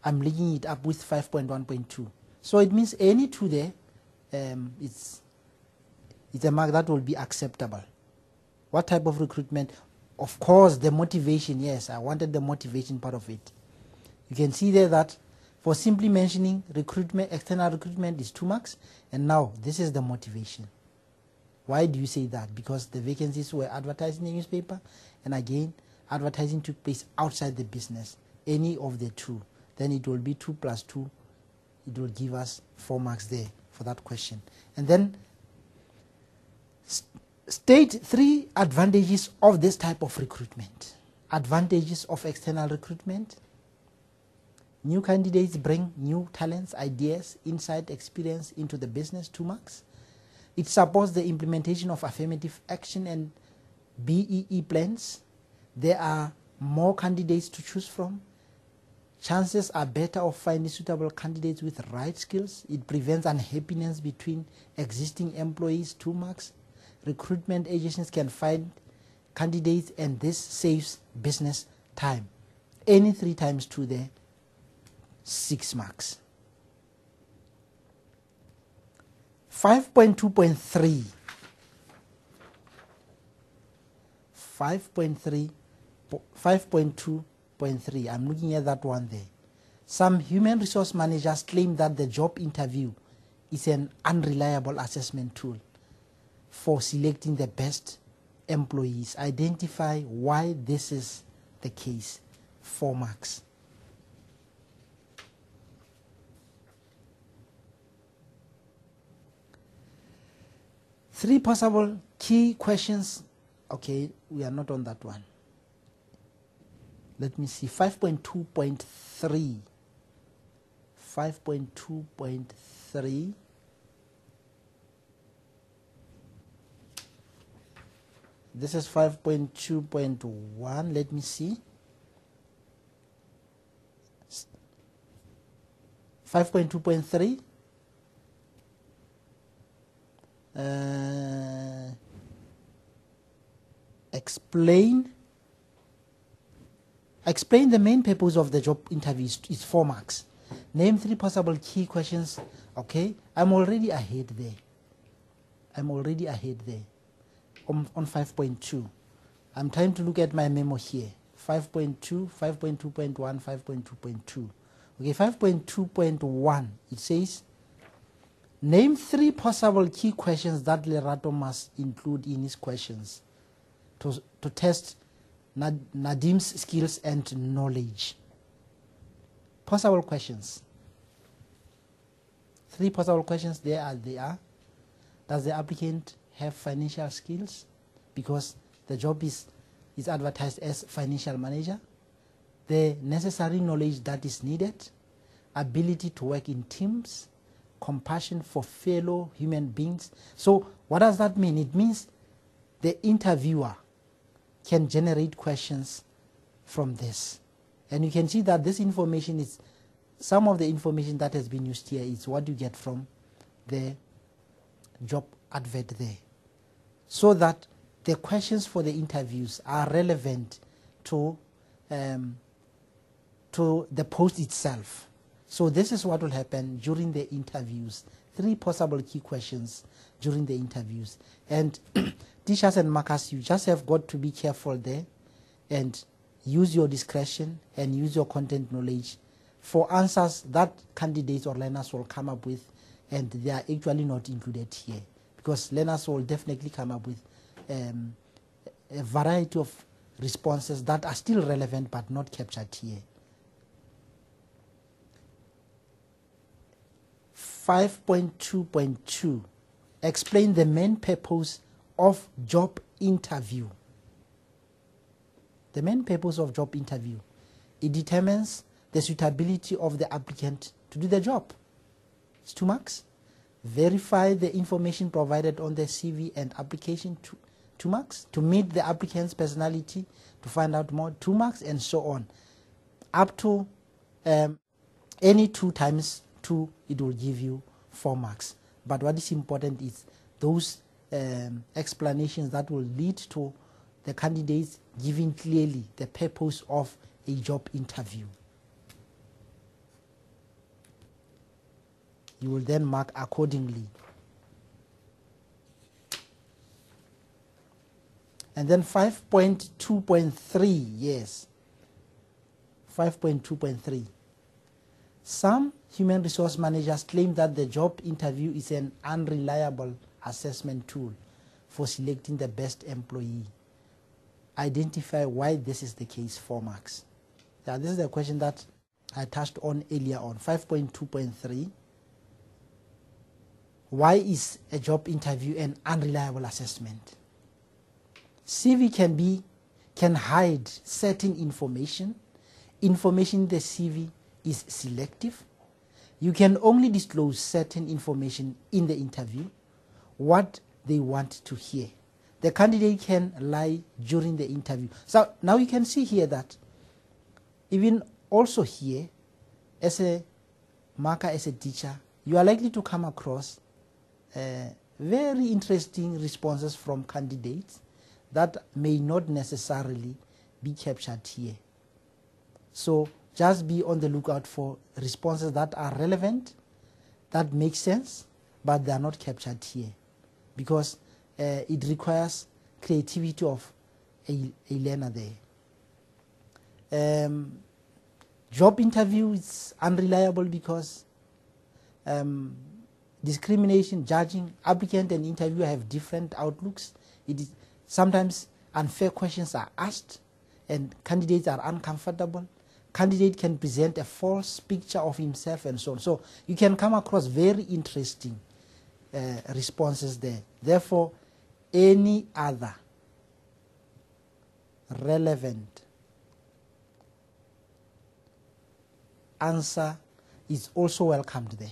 I'm linking it up with 5.1.2. So it means any 2 there, it's a mark that will be acceptable. What type of recruitment? Of course, the motivation. Yes, I wanted the motivation part of it. You can see there that for simply mentioning recruitment, external recruitment is 2 marks, and now this is the motivation. Why do you say that? Because the vacancies were advertised in the newspaper, and again, advertising took place outside the business. Any of the 2, then it will be 2 plus 2. It will give us 4 marks there for that question. And then state 3 advantages of this type of recruitment. Advantages of external recruitment. New candidates bring new talents, ideas, insight, experience into the business, 2 marks. It supports the implementation of affirmative action and BEE plans. There are more candidates to choose from. Chances are better of finding suitable candidates with right skills. It prevents unhappiness between existing employees, 2 marks. Recruitment agencies can find candidates and this saves business time. Any 3 times 2 there, 6 marks. 5.2.3. 5.2.3. I'm looking at that one there. Some human resource managers claim that the job interview is an unreliable assessment tool for selecting the best employees. Identify why this is the case. 4 marks. Three possible key questions. Okay, we are not on that one. Let me see. 5.2.3. 5.2.3. This is 5.2.1. Let me see. 5.2.3. Explain the main purpose of the job interviews is 4 marks. Name 3 possible key questions. Okay, I'm already ahead there. On 5.2. I'm trying to look at my memo here. 5.2, 5.2.1, 5.2.2. Okay, 5.2.1, it says, name 3 possible key questions that Lerato must include in his questions to test Nadim's skills and knowledge. Possible questions. 3 possible questions they are. Does the applicant have financial skills? Because the job is advertised as financial manager. The necessary knowledge that is needed. Ability to work in teams. Compassion for fellow human beings. So what does that mean? It means the interviewer can generate questions from this. And you can see that this information is, some of the information that has been used here is what you get from the job advert there. So that the questions for the interviews are relevant to the post itself. So this is what will happen during the interviews. 3 possible key questions during the interviews. And teachers and markers, you just have got to be careful there and use your discretion and use your content knowledge for answers that candidates or learners will come up with, and they are actually not included here, because learners will definitely come up with a variety of responses that are still relevant but not captured here. 5.2.2. Explain the main purpose of job interview. The main purpose of job interview. It determines the suitability of the applicant to do the job. It's 2 marks. Verify the information provided on the CV and application, 2 marks. To meet the applicant's personality, to find out more, 2 marks, and so on. Up to any 2 times 2, it will give you 4 marks. But what is important is those explanations that will lead to the candidates giving clearly the purpose of a job interview. You will then mark accordingly. And then 5.2.3, yes. 5.2.3. Some human resource managers claim that the job interview is an unreliable assessment tool for selecting the best employee. Identify why this is the case, 4 marks. Yeah, this is the question that I touched on earlier on. 5.2.3. Why is a job interview an unreliable assessment? CV can hide certain information. Information in the CV is selective. You can only disclose certain information in the interview, what they want to hear. The candidate can lie during the interview. So now you can see here that even also here, as a marker, as a teacher, you are likely to come across very interesting responses from candidates that may not necessarily be captured here. So just be on the lookout for responses that are relevant, that make sense, but they are not captured here, because it requires creativity of a learner there. Job interview is unreliable because discrimination, judging, applicant and interviewer have different outlooks. It is sometimes unfair questions are asked and candidates are uncomfortable. Candidate can present a false picture of himself and so on. So you can come across very interesting responses there. Therefore, any other relevant answer is also welcomed there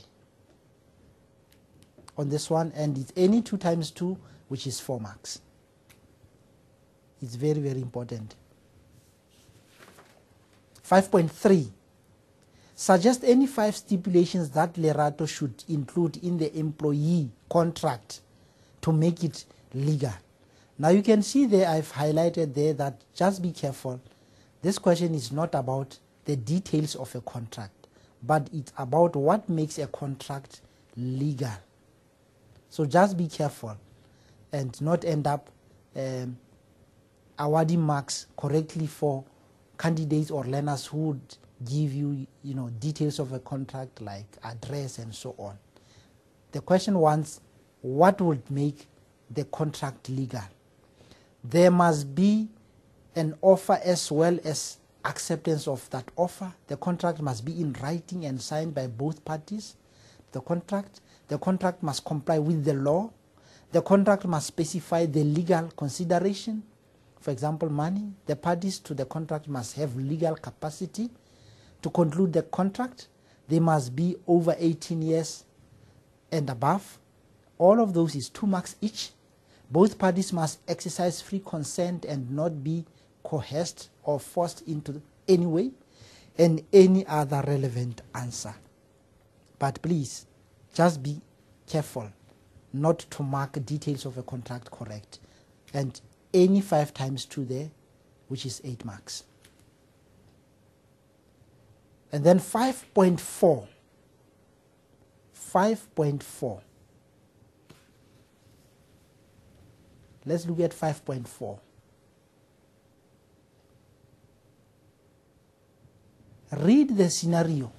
on this one, and it's any 2 times 2, which is 4 marks. It's very, very important. 5.3. Suggest any 5 stipulations that Lerato should include in the employee contract to make it legal. Now you can see there, I've highlighted there that just be careful. This question is not about the details of a contract, but it's about what makes a contract legal. So just be careful and not end up awarding marks correctly for candidates or learners who would give you, details of a contract like address and so on. The question wants what would make the contract legal. There must be an offer as well as acceptance of that offer. The contract must be in writing and signed by both parties. The contract must comply with the law. The contract must specify the legal consideration. For example, money. The parties to the contract must have legal capacity to conclude the contract. They must be over 18 years and above. All of those is 2 marks each. Both parties must exercise free consent and not be coerced or forced into any way, and any other relevant answer. But please, just be careful not to mark details of a contract correct. And any 5 times 2 there, which is 8 marks. And then 5.4. 5.4. Let's look at 5.4. Read the scenario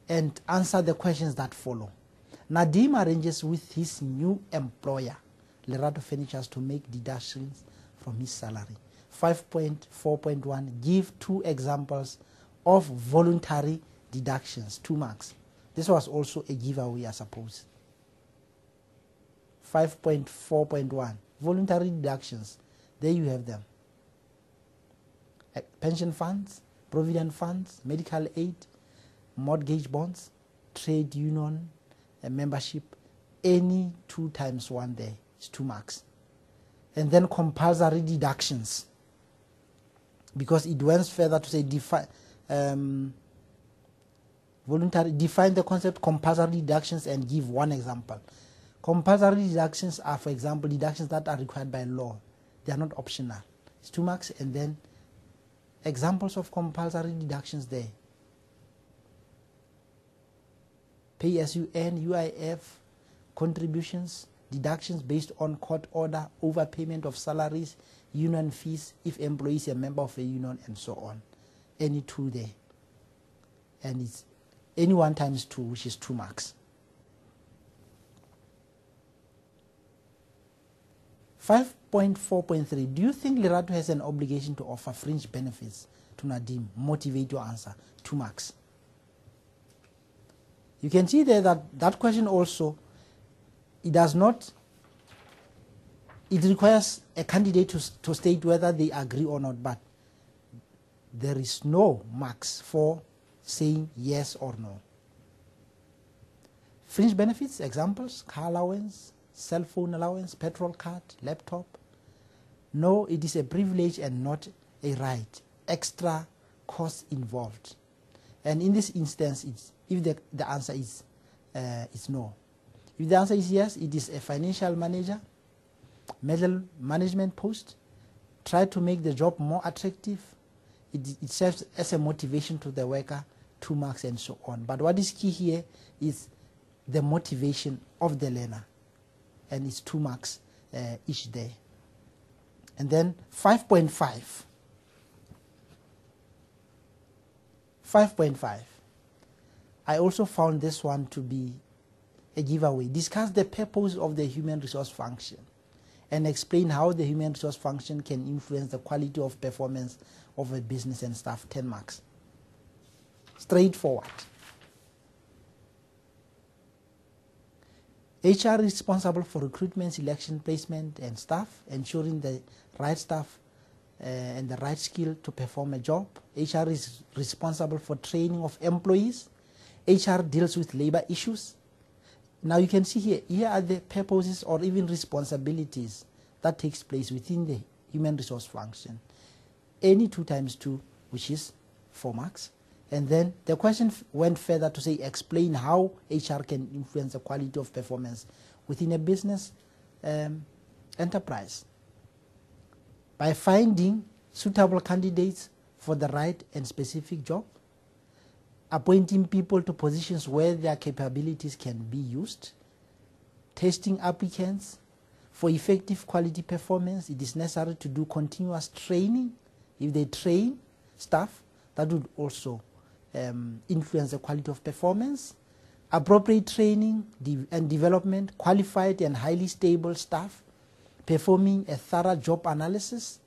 and answer the questions that follow. Nadim arranges with his new employer, Lerato Furnitures, to make deductions from his salary. 5.4.1, give 2 examples of voluntary deductions, 2 marks. This was also a giveaway, I suppose. 5.4.1, voluntary deductions. There you have them. Pension funds, provident funds, medical aid, mortgage bonds, trade union, membership, any 2 times 1 there is 2 marks. And then compulsory deductions, because it went further to say define the concept compulsory deductions and give 1 example. Compulsory deductions are, for example, deductions that are required by law. They are not optional. It's 2 marks, and then examples of compulsory deductions there. Pay as you earn, UIF, contributions, deductions based on court order, overpayment of salaries, union fees, if employee is a member of a union, and so on. Any 2 there. And it's any 1 times 2, which is 2 marks. 5.4.3, do you think Lerato has an obligation to offer fringe benefits to Nadim? Motivate your answer, 2 marks. You can see there that question also, it requires a candidate to state whether they agree or not, but there is no marks for saying yes or no. Fringe benefits, examples, car allowance, cell phone allowance, petrol card, laptop. No, it is a privilege and not a right. Extra costs involved. And in this instance, if the answer is no. If the answer is yes, it is a financial manager, middle management post. Try to make the job more attractive. It serves as a motivation to the worker, 2 marks and so on. But what is key here is the motivation of the learner, and it's 2 marks each there. And then 5.5. 5.5. I also found this one to be a giveaway. Discuss the purpose of the human resource function and explain how the human resource function can influence the quality of performance of a business and staff, 10 marks. Straightforward. HR is responsible for recruitment, selection, placement, and staff, ensuring the right staff and the right skill to perform a job. HR is responsible for training of employees. HR deals with labor issues. Now you can see here are the purposes or even responsibilities that takes place within the human resource function. Any 2 times 2, which is 4 marks. And then the question went further to say, explain how HR can influence the quality of performance within a business enterprise by finding suitable candidates for the right and specific job, appointing people to positions where their capabilities can be used, testing applicants. For effective quality performance, it is necessary to do continuous training. If they train staff, that would also influence the quality of performance. Appropriate training and development, qualified and highly stable staff, performing a thorough job analysis,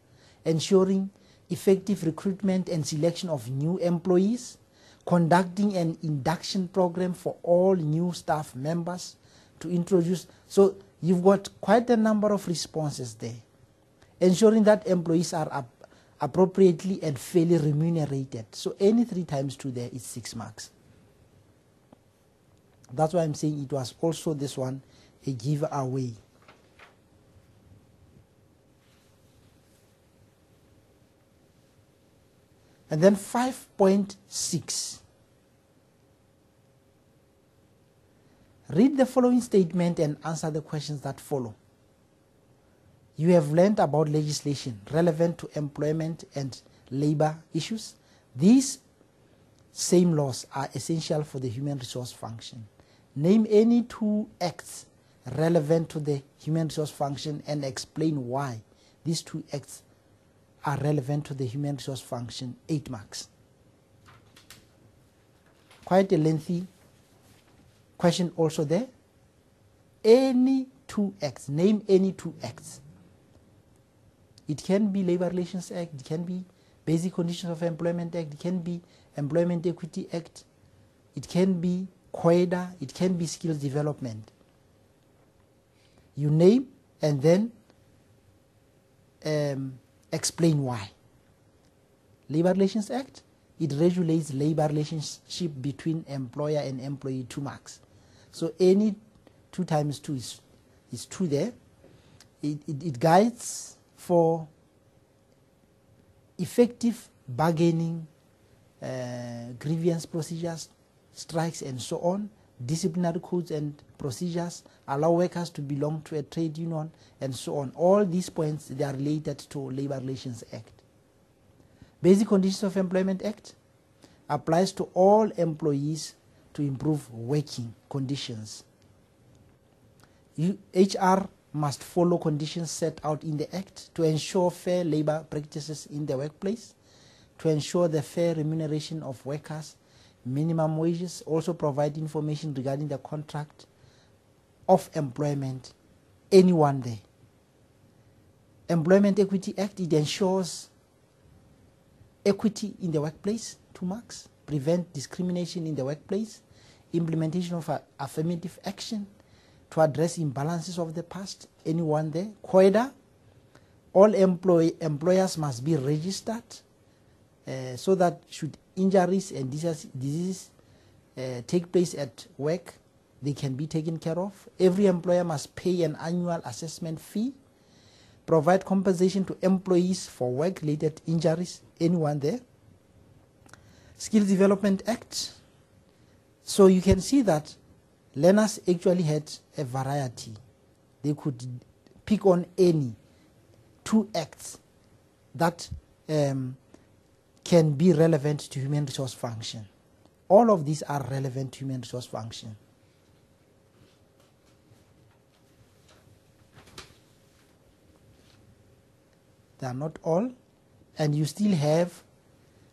ensuring effective recruitment and selection of new employees, conducting an induction program for all new staff members to introduce. So you've got quite a number of responses there. Ensuring that employees are appropriately and fairly remunerated. So any 3 times 2 there is 6 marks. That's why I'm saying it was also this one a giveaway. And then 5.6. Read the following statement and answer the questions that follow. You have learned about legislation relevant to employment and labor issues. These same laws are essential for the human resource function. Name any 2 acts relevant to the human resource function and explain why these 2 acts are relevant to the human resource function, 8 marks. Quite a lengthy question also there. Any 2 acts, name any 2 acts. It can be Labor Relations Act, it can be Basic Conditions of Employment Act, it can be Employment Equity Act, it can be COEDA, it can be Skills Development. You name and then explain why. Labor Relations Act, it regulates labor relationship between employer and employee, 2 marks. So any 2 times 2 is 2 there. It guides for effective bargaining, grievance procedures, strikes and so on, disciplinary codes and procedures, allow workers to belong to a trade union and so on. All these points, they are related to Labor Relations Act. Basic Conditions of Employment Act applies to all employees to improve working conditions. HR must follow conditions set out in the Act to ensure fair labor practices in the workplace, to ensure the fair remuneration of workers, minimum wages, also provide information regarding the contract of employment, anyone there. Employment Equity Act, it ensures equity in the workplace, 2 marks, prevent discrimination in the workplace, implementation of affirmative action to address imbalances of the past, anyone there. COEDA, all employers must be registered so that should injuries and diseases take place at work, they can be taken care of. Every employer must pay an annual assessment fee, provide compensation to employees for work-related injuries, anyone there. Skills Development Act. So you can see that learners actually had a variety. They could pick on any 2 acts that can be relevant to human resource function. All of these are relevant to human resource function. They are not all, and you still have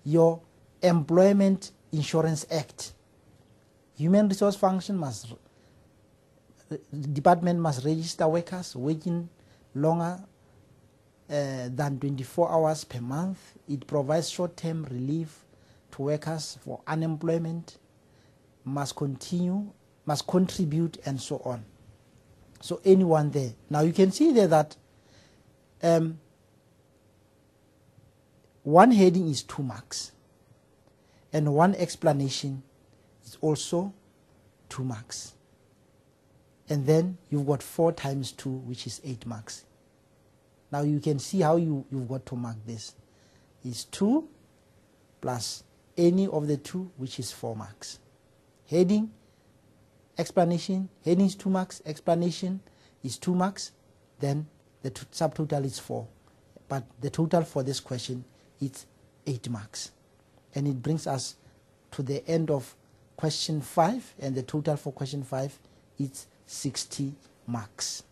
your Employment Insurance Act. Human resource function department must register workers working longer than 24 hours per month. It provides short-term relief to workers for unemployment, must contribute, and so on. So anyone there. Now you can see there that one heading is 2 marks, and one explanation is also 2 marks. And then you've got 4 times 2, which is 8 marks. Now you can see how you've got to mark this. It's 2 plus any of the 2, which is 4 marks. Heading, explanation, heading is 2 marks, explanation is 2 marks, then the subtotal is 4. But the total for this question is 8 marks. And it brings us to the end of question 5, and the total for question 5 is 60 marks.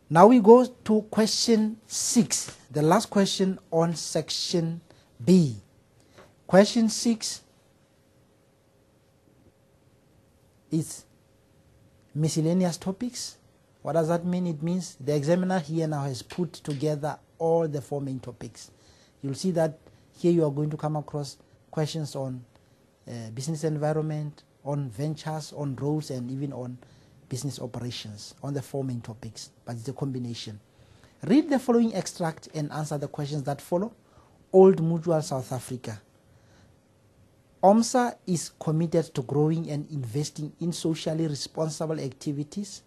Now we go to question 6, the last question on section B. Question 6 is miscellaneous topics. What does that mean? It means the examiner here now has put together all the 4 main topics. You'll see that here you are going to come across questions on business environment, on ventures, on roles, and even on business operations, on the 4 main topics, but it's a combination. Read the following extract and answer the questions that follow. Old Mutual South Africa. OMSA is committed to growing and investing in socially responsible activities,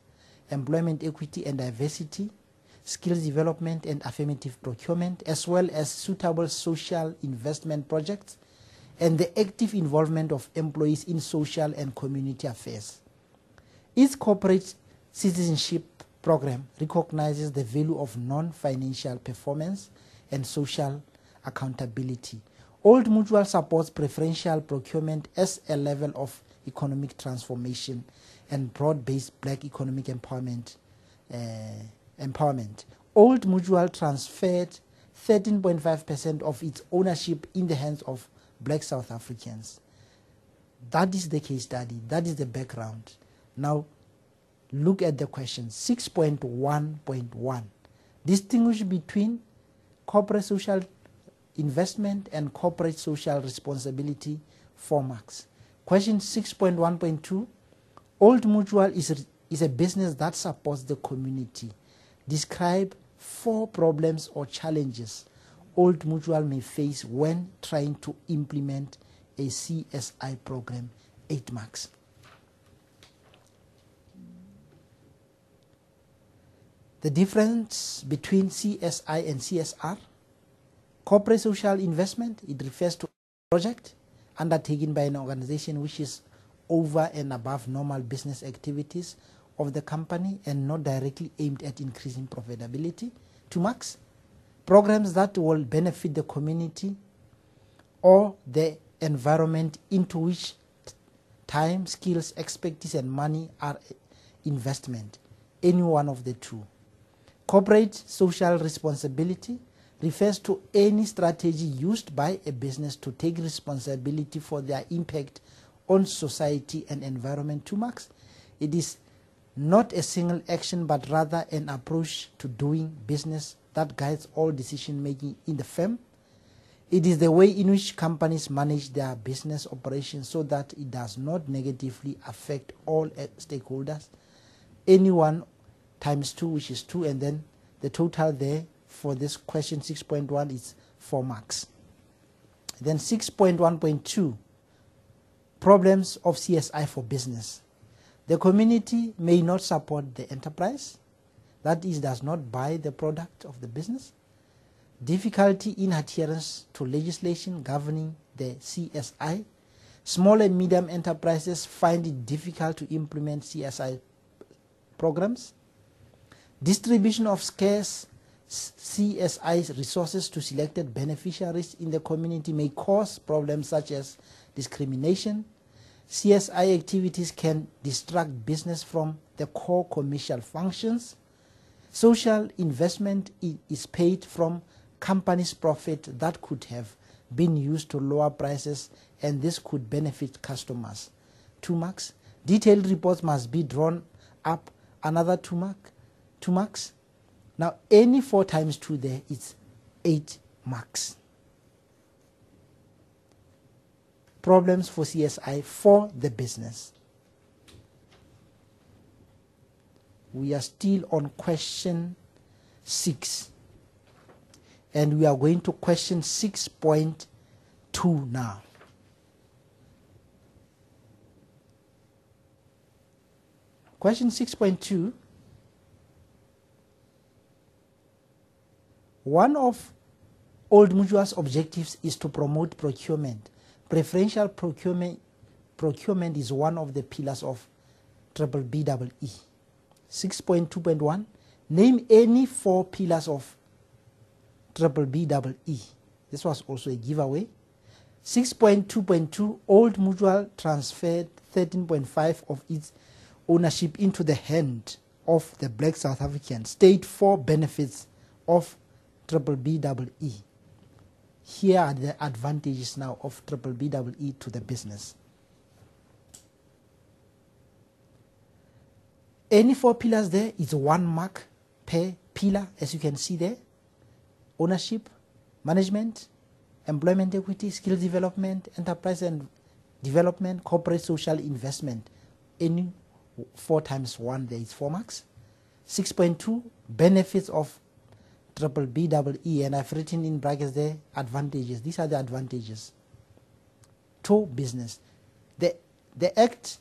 employment equity and diversity, skills development and affirmative procurement, as well as suitable social investment projects, and the active involvement of employees in social and community affairs. Its corporate citizenship program recognizes the value of non-financial performance and social accountability. Old Mutual supports preferential procurement as a level of economic transformation and broad-based black economic empowerment. Old Mutual transferred 13.5% of its ownership in the hands of black South Africans. That is the case study. That is the background. Now, look at the question. 6.1.1. Distinguish between corporate social investment and corporate social responsibility, 4 marks. Question 6.1.2. Old Mutual is a business that supports the community. Describe 4 problems or challenges Old Mutual may face when trying to implement a CSI program, 8 marks. The difference between CSI and CSR. Corporate social investment, it refers to a project undertaken by an organization which is over and above normal business activities of the company and not directly aimed at increasing profitability. 2 marks. Programs that will benefit the community or the environment into which time, skills, expertise, and money are investment. Any one of the 2. Corporate social responsibility refers to any strategy used by a business to take responsibility for their impact on society and environment. 2 marks. It is not a single action, but rather an approach to doing business that guides all decision making in the firm. It is the way in which companies manage their business operations so that it does not negatively affect all stakeholders. Any 1 times 2, which is 2, and then the total there for this question 6.1 is 4 marks. Then 6.1.2, problems of CSI for business. The community may not support the enterprise, that is, does not buy the product of the business. difficulty in adherence to legislation governing the CSI. Small and medium enterprises find it difficult to implement CSI programs. Distribution of scarce CSI resources to selected beneficiaries in the community may cause problems such as discrimination. CSI activities can distract business from the core commercial functions. Social investment is paid from companies' profit that could have been used to lower prices, and this could benefit customers. 2 marks. Detailed reports must be drawn up. Another 2 marks. Now, any 4 times 2 there is 8 marks. Problems for CSI for the business. We are still on question 6. And we are going to question 6.2 now. Question 6.2. One of Old Mutual's objectives is to promote procurement. Preferential procurement is one of the pillars of BBBEE. 6.2.1. Name any 4 pillars of BBBEE. This was also a giveaway. 6.2.2. Old Mutual transferred 13.5% of its ownership into the hand of the black South Africans. State 4 benefits of BBBEE. Here are the advantages now of BBBEE to the business. Any 4 pillars there is 1 mark per pillar, as you can see there. Ownership, management, employment equity, skill development, enterprise and development, corporate social investment. Any 4 times 1 there is 4 marks. 6.2 benefits of BBBEE, and I've written in brackets there advantages. These are the advantages to business. The act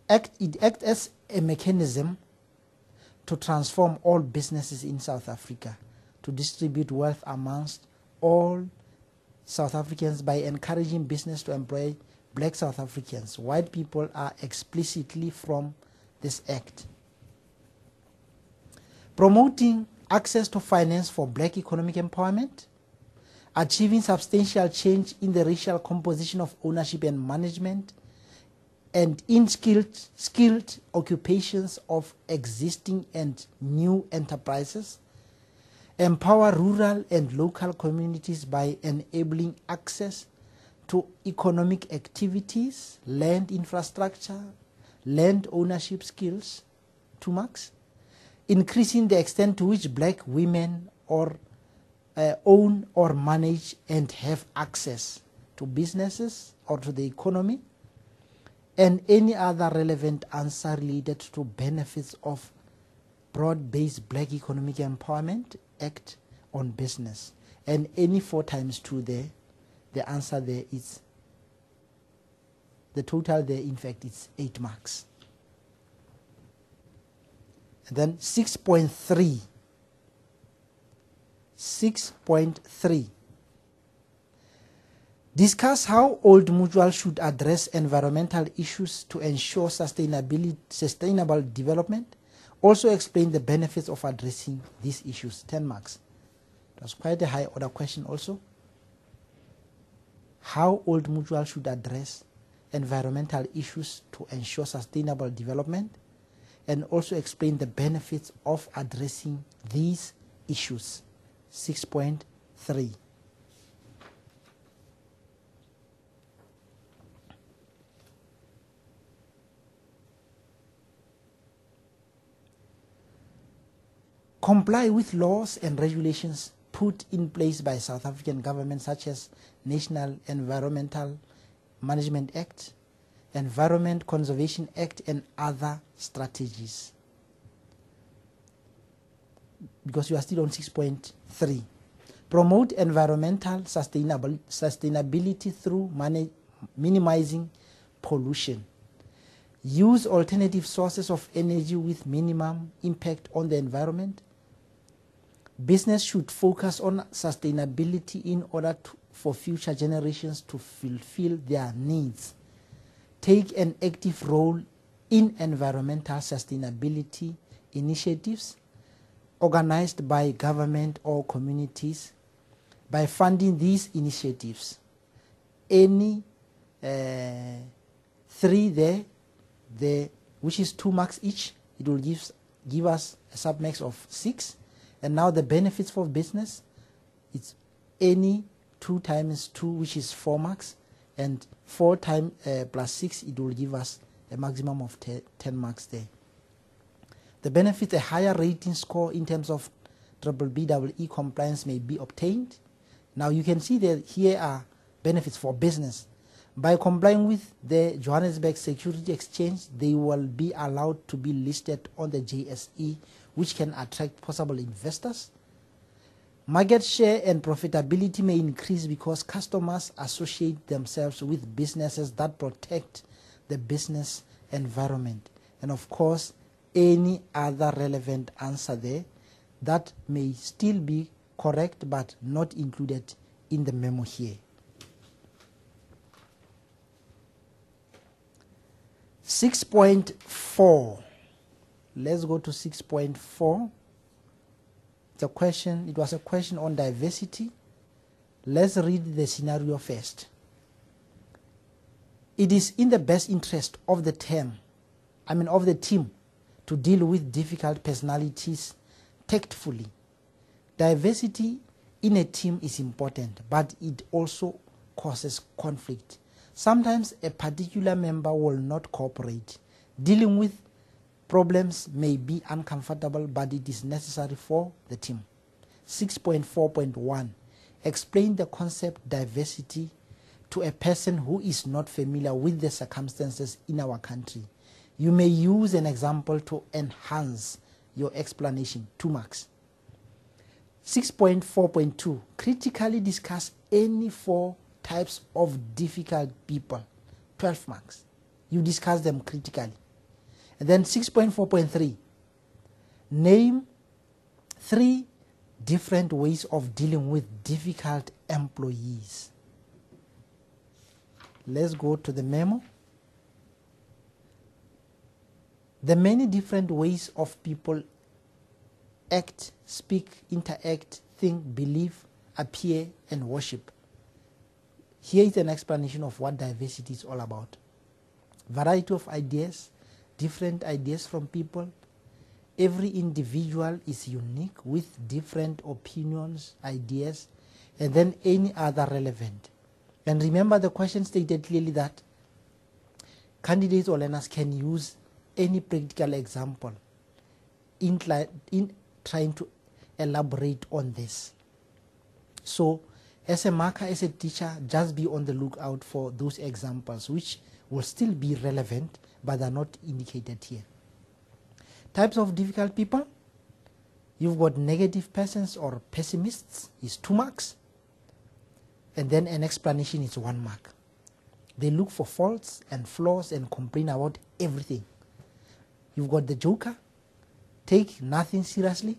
acts as a mechanism to transform all businesses in South Africa, to distribute wealth amongst all South Africans by encouraging business to employ black South Africans. White people are explicitly from this act. Promoting access to finance for black economic empowerment, achieving substantial change in the racial composition of ownership and management, and in skilled occupations of existing and new enterprises, empower rural and local communities by enabling access to economic activities, land infrastructure, land ownership skills. 2 marks. Increasing the extent to which black women own or manage and have access to businesses or to the economy, and any other relevant answer related to benefits of broad-based black economic empowerment act on business. And any 4 times 2 there, the answer there is, the total there in fact is 8 marks. And then 6.3. 6.3. Discuss how Old Mutual should address environmental issues to ensure sustainable development. Also explain the benefits of addressing these issues. 10 marks. That's quite a high order question also. How Old Mutual should address environmental issues to ensure sustainable development, and also explain the benefits of addressing these issues. 6.3. Comply with laws and regulations put in place by South African government, such as National Environmental Management Act, Environment Conservation Act, and other strategies. Because you are still on 6.3. Promote environmental sustainability through minimizing pollution. Use alternative sources of energy with minimum impact on the environment. Business should focus on sustainability in order for future generations to fulfill their needs. Take an active role in environmental sustainability initiatives organized by government or communities. By funding these initiatives, any three there, which is 2 marks each, it will give us a submax of 6. And now the benefits for business, it's any 2 times 2, which is 4 marks, and 4 times plus 6, it will give us a maximum of 10 marks there. The benefits, a higher rating score in terms of BBBEE compliance may be obtained. Now you can see that here are benefits for business. By complying with the Johannesburg Security Exchange, they will be allowed to be listed on the JSE, which can attract possible investors. Market share and profitability may increase because customers associate themselves with businesses that protect the business environment. And of course, any other relevant answer there that may still be correct but not included in the memo here. 6.4. Let's go to 6.4. It was a question on diversity. Let's read the scenario first. It is in the best interest of the team to deal with difficult personalities tactfully. Diversity in a team is important, but it also causes conflict. Sometimes a particular member will not cooperate. Dealing with problems may be uncomfortable, but it is necessary for the team. 6.4.1. Explain the concept diversity to a person who is not familiar with the circumstances in our country. You may use an example to enhance your explanation. 2 marks. 6.4.2. Critically discuss any 4 types of difficult people. 12 marks. You discuss them critically. And then 6.4.3. Name 3 different ways of dealing with difficult employees. Let's go to the memo. The many different ways of people act, speak, interact, think, believe, appear, and worship. Here is an explanation of what diversity is all about. Variety of ideas, different ideas from people. Every individual is unique with different opinions, ideas, and then any other relevant. And remember, the question stated clearly that candidates or learners can use any practical example in trying to elaborate on this. So as a marker, as a teacher, just be on the lookout for those examples which will still be relevant but are not indicated here. Types of difficult people. You've got negative persons or pessimists is 2 marks. And then an explanation is 1 mark. They look for faults and flaws and complain about everything. You've got the joker. Take nothing seriously.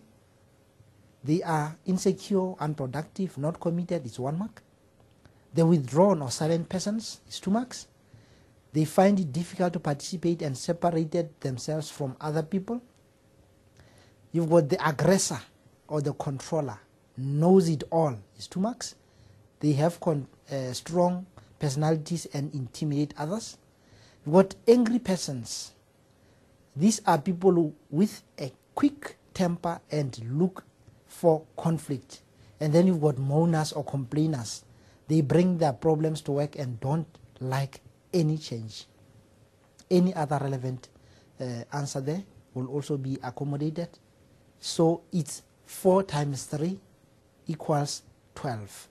They are insecure, unproductive, not committed, it's 1 mark. The withdrawn or silent persons is 2 marks. They find it difficult to participate and separated themselves from other people. You've got the aggressor or the controller, knows it all, is 2 marks. They have strong personalities and intimidate others. You've got angry persons. These are people with a quick temper and look for conflict. And then you've got moaners or complainers. They bring their problems to work and don't like any change. Any other relevant answer there will also be accommodated. So it's 4 times 3 equals 12.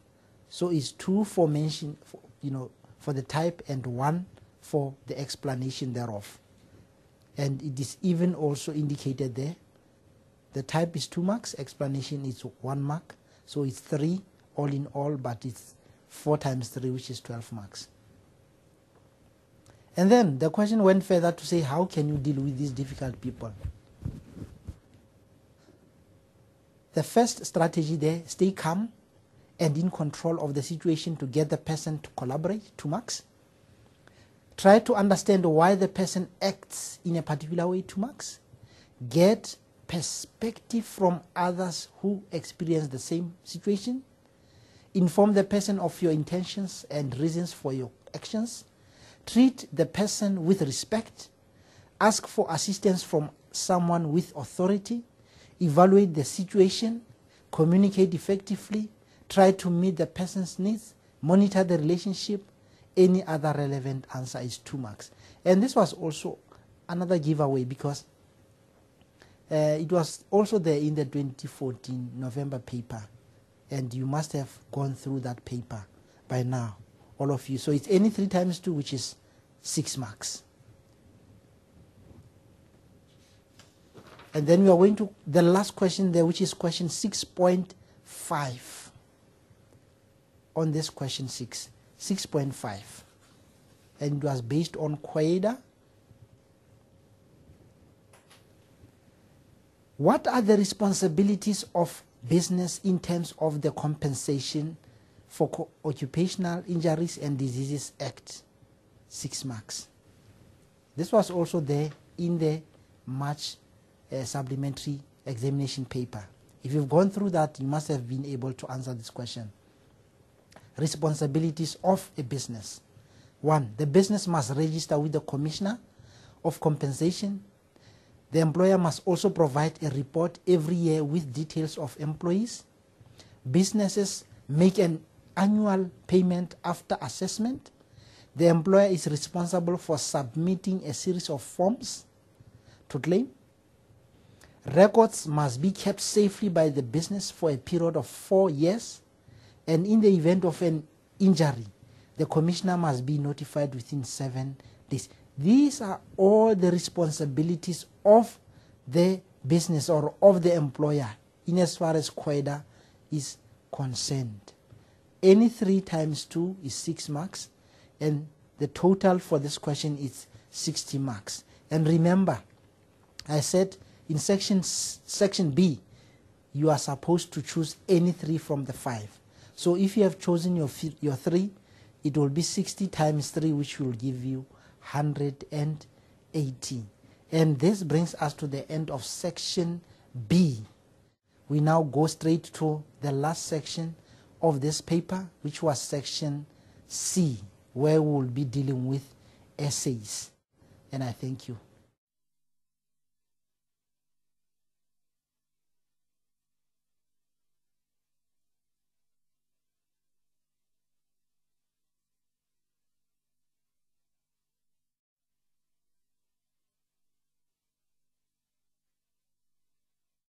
So it's 2 for mention, for the type and 1 for the explanation thereof. And it is even also indicated there. The type is 2 marks, explanation is 1 mark. So it's 3 all in all, but it's 4 times 3, which is 12 marks. And then the question went further to say, how can you deal with these difficult people? The first strategy there, stay calm and in control of the situation to get the person to collaborate, 2 marks. Try to understand why the person acts in a particular way, 2 marks. Get perspective from others who experience the same situation. Inform the person of your intentions and reasons for your actions. Treat the person with respect. Ask for assistance from someone with authority. Evaluate the situation. Communicate effectively. Try to meet the person's needs. Monitor the relationship. Any other relevant answer is 2 marks. And this was also another giveaway because it was also there in the 2014 November paper. And you must have gone through that paper by now, all of you. So it's any 3 times 2, which is 6 marks. And then we are going to the last question there, which is question 6.5. On this question 6.5. And it was based on QUADA. What are the responsibilities of business in terms of the Compensation for Occupational Injuries and Diseases Act? 6 marks. This was also there in the March supplementary examination paper. If you've gone through that, you must have been able to answer this question. Responsibilities of a business. 1. The business must register with the Commissioner of Compensation. The employer must also provide a report every year with details of employees. Businesses make an annual payment after assessment. The employer is responsible for submitting a series of forms to claim. Records must be kept safely by the business for a period of 4 years. And in the event of an injury, the commissioner must be notified within 7 days. These are all the responsibilities of the business or of the employer in as far as QUADA is concerned. Any 3 times 2 is 6 marks, and the total for this question is 60 marks. And remember, I said in section B, you are supposed to choose any 3 from the 5. So if you have chosen your 3, it will be 60 times 3, which will give you 180. And this brings us to the end of section B. We now go straight to the last section of this paper, which was section C, where we will be dealing with essays. And I thank you.